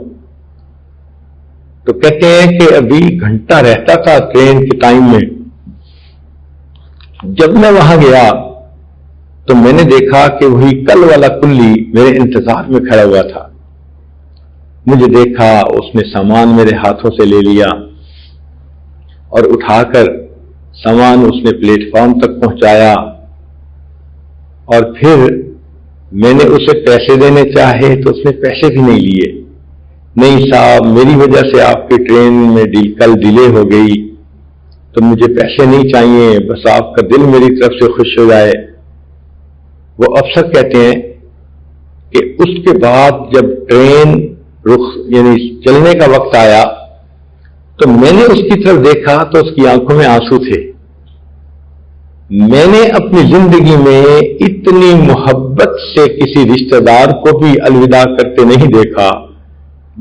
تو کہتے ہیں کہ ابھی گھنٹہ رہتا تھا ٹرین کے ٹائم میں۔ جب میں وہاں گیا تو میں نے دیکھا کہ وہی کل والا کلی میرے انتظار میں کھڑا ہوا تھا۔ مجھے دیکھا، اس نے سامان میرے ہاتھوں سے لے لیا اور اٹھا کر سامان اس نے پلیٹ فارم تک پہنچایا، اور پھر میں نے اسے پیسے دینے چاہے تو اس نے پیسے بھی نہیں لیے۔ نہیں صاحب میری وجہ سے آپ کی ٹرین میں کل ڈیلے ہو گئی تو مجھے پیسے نہیں چاہیے، بس آپ کا دل میری طرف سے خوش ہو جائے۔ وہ افسر کہتے ہیں کہ اس کے بعد جب ٹرین یعنی چلنے کا وقت آیا تو میں نے اس کی طرف دیکھا تو اس کی آنکھوں میں آنسو تھے۔ میں نے اپنی زندگی میں اتنی محبت سے کسی رشتہ دار کو بھی الوداع کرتے نہیں دیکھا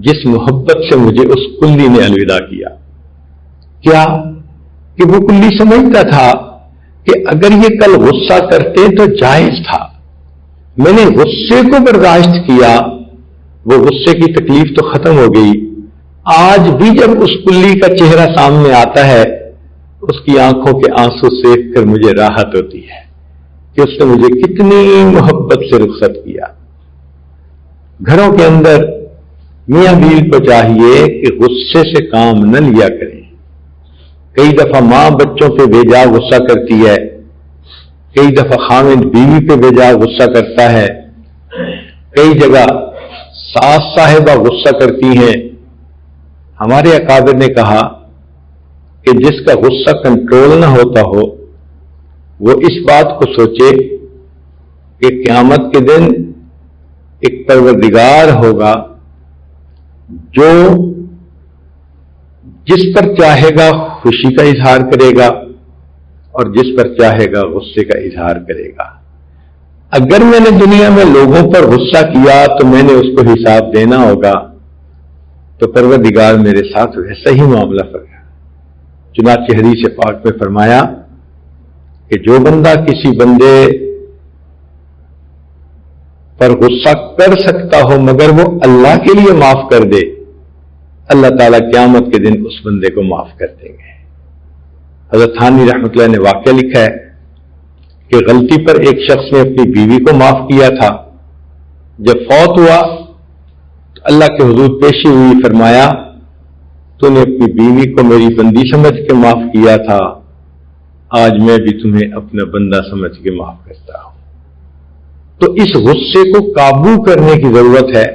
جس محبت سے مجھے اس کلی نے الوداع کیا۔ کیا کہ وہ کلی سمجھتا تھا کہ اگر یہ کل غصہ کرتے تو جائز تھا، میں نے غصے کو برداشت کیا، وہ غصے کی تکلیف تو ختم ہو گئی۔ آج بھی جب اس کلی کا چہرہ سامنے آتا ہے اس کی آنکھوں کے آنسو دیکھ کر مجھے راحت ہوتی ہے کہ اس نے مجھے کتنی محبت سے رخصت کیا۔ گھروں کے اندر میاں بیوی کو چاہیے کہ غصے سے کام نہ لیا کریں۔ کئی دفعہ ماں بچوں پہ بے جا غصہ کرتی ہے، کئی دفعہ خاوند بیوی پہ بے جا غصہ کرتا ہے، کئی جگہ ساس صاحبہ غصہ کرتی ہیں۔ ہمارے اکابر نے کہا کہ جس کا غصہ کنٹرول نہ ہوتا ہو وہ اس بات کو سوچے کہ قیامت کے دن ایک پروردگار ہوگا جو جس پر چاہے گا خوشی کا اظہار کرے گا اور جس پر چاہے گا غصے کا اظہار کرے گا۔ اگر میں نے دنیا میں لوگوں پر غصہ کیا تو میں نے اس کو حساب دینا ہوگا، تو پروردگار میرے ساتھ ویسا ہی معاملہ فرمائے۔ چنانچہ حدیث پاک میں فرمایا کہ جو بندہ کسی بندے پر غصہ کر سکتا ہو مگر وہ اللہ کے لیے معاف کر دے، اللہ تعالیٰ قیامت کے دن اس بندے کو معاف کر دیں گے۔ حضرت تھانوی رحمۃ اللہ نے واقعہ لکھا ہے کہ غلطی پر ایک شخص نے اپنی بیوی کو معاف کیا تھا، جب فوت ہوا تو اللہ کے حضور پیشی ہوئی، فرمایا تو نے اپنی بیوی کو میری بندی سمجھ کے معاف کیا تھا، آج میں بھی تمہیں اپنا بندہ سمجھ کے معاف کرتا ہوں۔ تو اس غصے کو قابو کرنے کی ضرورت ہے۔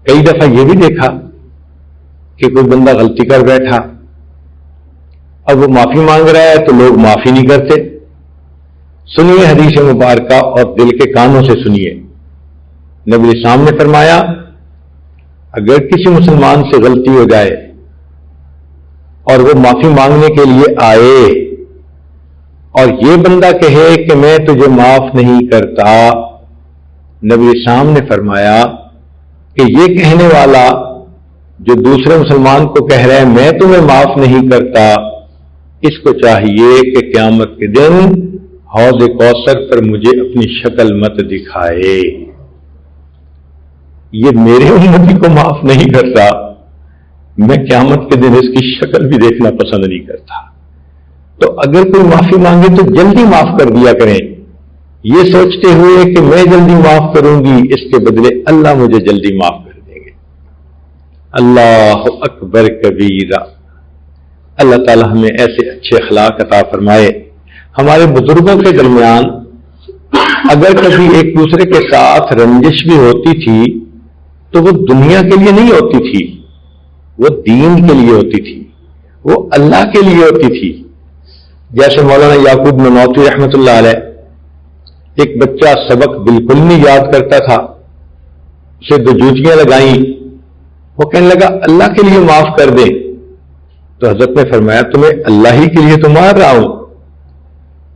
کئی دفعہ یہ بھی دیکھا کہ کوئی بندہ غلطی کر بیٹھا، اب وہ معافی مانگ رہا ہے تو لوگ معافی نہیں کرتے۔ سنیے حدیث مبارکہ اور دل کے کانوں سے سنیے۔ نبی اسلام نے فرمایا اگر کسی مسلمان سے غلطی ہو جائے اور وہ معافی مانگنے کے لیے آئے اور یہ بندہ کہے کہ میں تجھے معاف نہیں کرتا، نبی اسلام نے فرمایا کہ یہ کہنے والا جو دوسرے مسلمان کو کہہ رہا ہے میں تمہیں معاف نہیں کرتا، اس کو چاہیے کہ قیامت کے دن حوض کوثر پر مجھے اپنی شکل مت دکھائے. یہ میرے امتی کو معاف نہیں کرتا، میں قیامت کے دن اس کی شکل بھی دیکھنا پسند نہیں کرتا. تو اگر کوئی معافی مانگے تو جلدی معاف کر دیا کریں، یہ سوچتے ہوئے کہ میں جلدی معاف کروں گی، اس کے بدلے اللہ مجھے جلدی معاف کر دیں گے. اللہ اکبر کبیرہ. اللہ تعالی ہمیں ایسے اچھے اخلاق عطا فرمائے. ہمارے بزرگوں کے درمیان اگر کبھی ایک دوسرے کے ساتھ رنجش بھی ہوتی تھی تو وہ دنیا کے لیے نہیں ہوتی تھی، وہ دین کے لیے ہوتی تھی، وہ اللہ کے لیے ہوتی تھی. جیسے مولانا یعقوب نانوتوی رحمۃ اللہ علیہ، ایک بچہ سبق بالکل نہیں یاد کرتا تھا، اسے دو جوتیاں لگائیں، وہ کہنے لگا اللہ کے لیے معاف کر دے. تو حضرت نے فرمایا تمہیں اللہ ہی کے لیے تو مار رہا ہوں.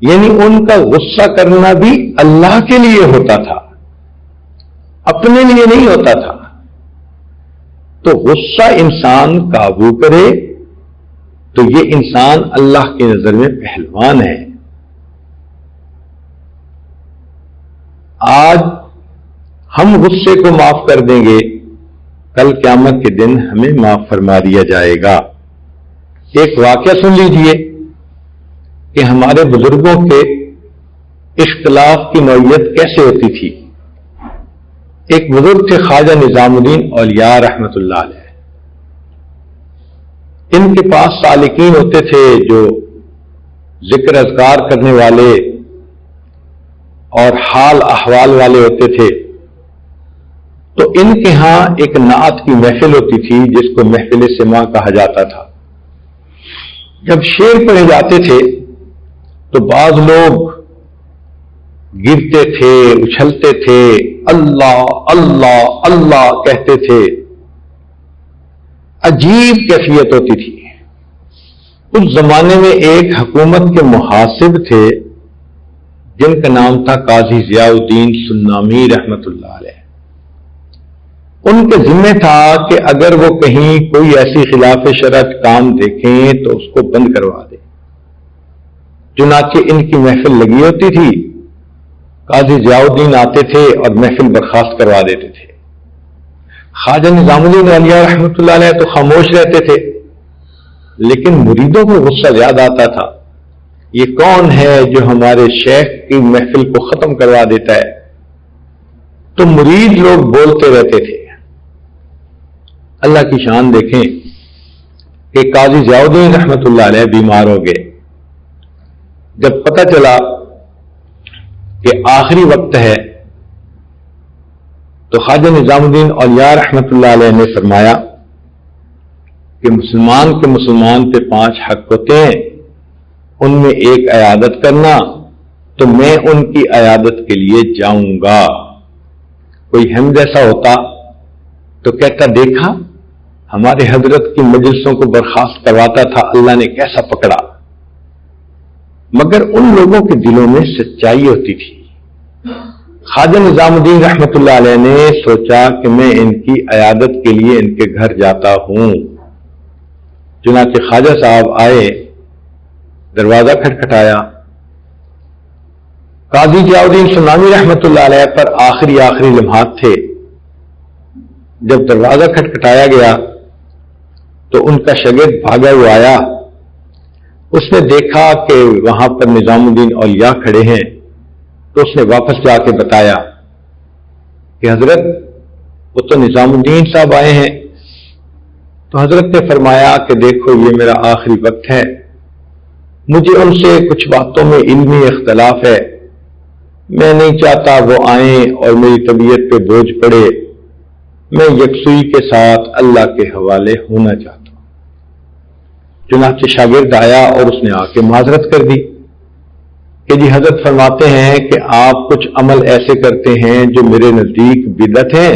یعنی ان کا غصہ کرنا بھی اللہ کے لیے ہوتا تھا، اپنے لیے نہیں ہوتا تھا. تو غصہ انسان قابو کرے تو یہ انسان اللہ کی نظر میں پہلوان ہے. آج ہم غصے کو معاف کر دیں گے، کل قیامت کے دن ہمیں معاف فرما دیا جائے گا. ایک واقعہ سن لیجئے کہ ہمارے بزرگوں کے اختلاف کی نوعیت کیسے ہوتی تھی. ایک بزرگ تھے خواجہ نظام الدین اولیاء رحمت اللہ علیہ. ان کے پاس سالکین ہوتے تھے جو ذکر اذکار کرنے والے اور حال احوال والے ہوتے تھے. تو ان کے ہاں ایک نعت کی محفل ہوتی تھی جس کو محفل سماع کہا جاتا تھا. جب شعر پڑھے جاتے تھے تو بعض لوگ گرتے تھے، اچھلتے تھے، اللہ اللہ اللہ کہتے تھے. عجیب کیفیت ہوتی تھی. اس زمانے میں ایک حکومت کے محاسب تھے جن کا نام تھا قاضی ضیاء الدین سنامی رحمت اللہ علیہ. ان کے ذمہ تھا کہ اگر وہ کہیں کوئی ایسی خلاف شرع کام دیکھیں تو اس کو بند کروا دیں. چنانچہ ان کی محفل لگی ہوتی تھی، قاضی ضیاء الدین آتے تھے اور محفل برخاست کروا دیتے تھے. خواجہ نظام الدین اولیاء رحمۃ اللہ علیہ تو خاموش رہتے تھے، لیکن مریدوں کو غصہ زیادہ آتا تھا. یہ کون ہے جو ہمارے شیخ کی محفل کو ختم کروا دیتا ہے؟ تو مرید لوگ بولتے رہتے تھے. اللہ کی شان دیکھیں کہ قاضی ضیاء الدین رحمۃ اللہ علیہ بیمار ہو گئے. جب پتہ چلا کہ آخری وقت ہے تو خواجہ نظام الدین اولیاء رحمۃ اللہ علیہ نے فرمایا کہ مسلمان پہ 5 حق ہوتے ہیں، ان میں ایک عیادت کرنا، تو میں ان کی عیادت کے لیے جاؤں گا. کوئی ہم جیسا ہوتا تو کہتا دیکھا ہمارے حضرت کی مجلسوں کو برخاست کرواتا تھا، اللہ نے کیسا پکڑا. مگر ان لوگوں کے دلوں میں سچائی ہوتی تھی. خواجہ نظام الدین رحمت اللہ علیہ نے سوچا کہ میں ان کی عیادت کے لیے ان کے گھر جاتا ہوں. چنانچہ خواجہ صاحب آئے، دروازہ کھٹکھٹایا. قاضی ضیاء الدین سنامی رحمت اللہ علیہ پر آخری لمحات تھے. جب دروازہ کھٹکھٹایا گیا تو ان کا شاگرد بھاگا ہوا آیا. اس نے دیکھا کہ وہاں پر نظام الدین اولیاء کھڑے ہیں تو اس نے واپس جا کے بتایا کہ حضرت وہ تو نظام الدین صاحب آئے ہیں. تو حضرت نے فرمایا کہ دیکھو یہ میرا آخری وقت ہے، مجھے ان سے کچھ باتوں میں علمی اختلاف ہے، میں نہیں چاہتا وہ آئیں اور میری طبیعت پہ بوجھ پڑے، میں یکسوئی کے ساتھ اللہ کے حوالے ہونا چاہتا ہوں. چنانچہ شاگرد آیا اور اس نے آ کے معذرت کر دی کہ جی حضرت فرماتے ہیں کہ آپ کچھ عمل ایسے کرتے ہیں جو میرے نزدیک بدعت ہیں،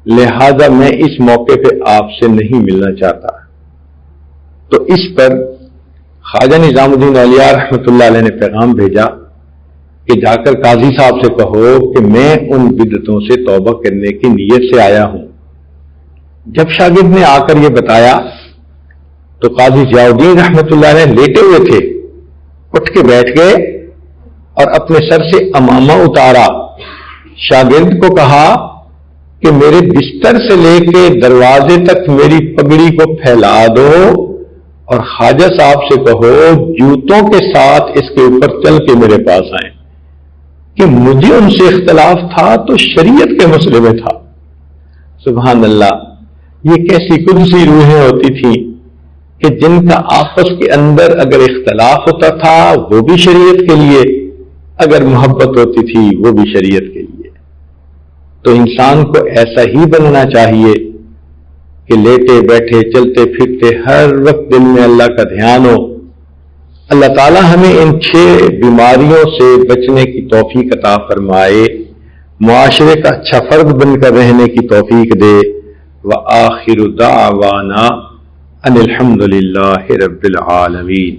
لہذا میں اس موقع پہ آپ سے نہیں ملنا چاہتا. تو اس پر خواجہ نظام الدین اولیاء رحمۃ اللہ علیہ نے پیغام بھیجا کہ جا کر قاضی صاحب سے کہو کہ میں ان بدعتوں سے توبہ کرنے کی نیت سے آیا ہوں۔ جب شاگرد نے آ کر یہ بتایا تو قاضی ضیاء الدین رحمۃ اللہ علیہ لیٹے ہوئے تھے، اٹھ کے بیٹھ گئے اور اپنے سر سے عمامہ اتارا، شاگرد کو کہا کہ میرے بستر سے لے کے دروازے تک میری پگڑی کو پھیلا دو اور خواجہ صاحب سے کہو جوتوں کے ساتھ اس کے اوپر چل کے میرے پاس آئیں، کہ مجھے ان سے اختلاف تھا تو شریعت کے مسئلے میں تھا۔ سبحان اللہ، یہ کیسی قدسی روحیں ہوتی تھیں کہ جن کا آپس کے اندر اگر اختلاف ہوتا تھا وہ بھی شریعت کے لیے، اگر محبت ہوتی تھی وہ بھی شریعت کے لیے۔ تو انسان کو ایسا ہی بننا چاہیے کہ لیٹے بیٹھے چلتے پھرتے ہر وقت دل میں اللہ کا دھیان ہو۔ اللہ تعالی ہمیں ان 6 بیماریوں سے بچنے کی توفیق عطا فرمائے، معاشرے کا اچھا فرد بن کر رہنے کی توفیق دے۔ وآخر دعوانا ان الحمد للہ رب العالمین۔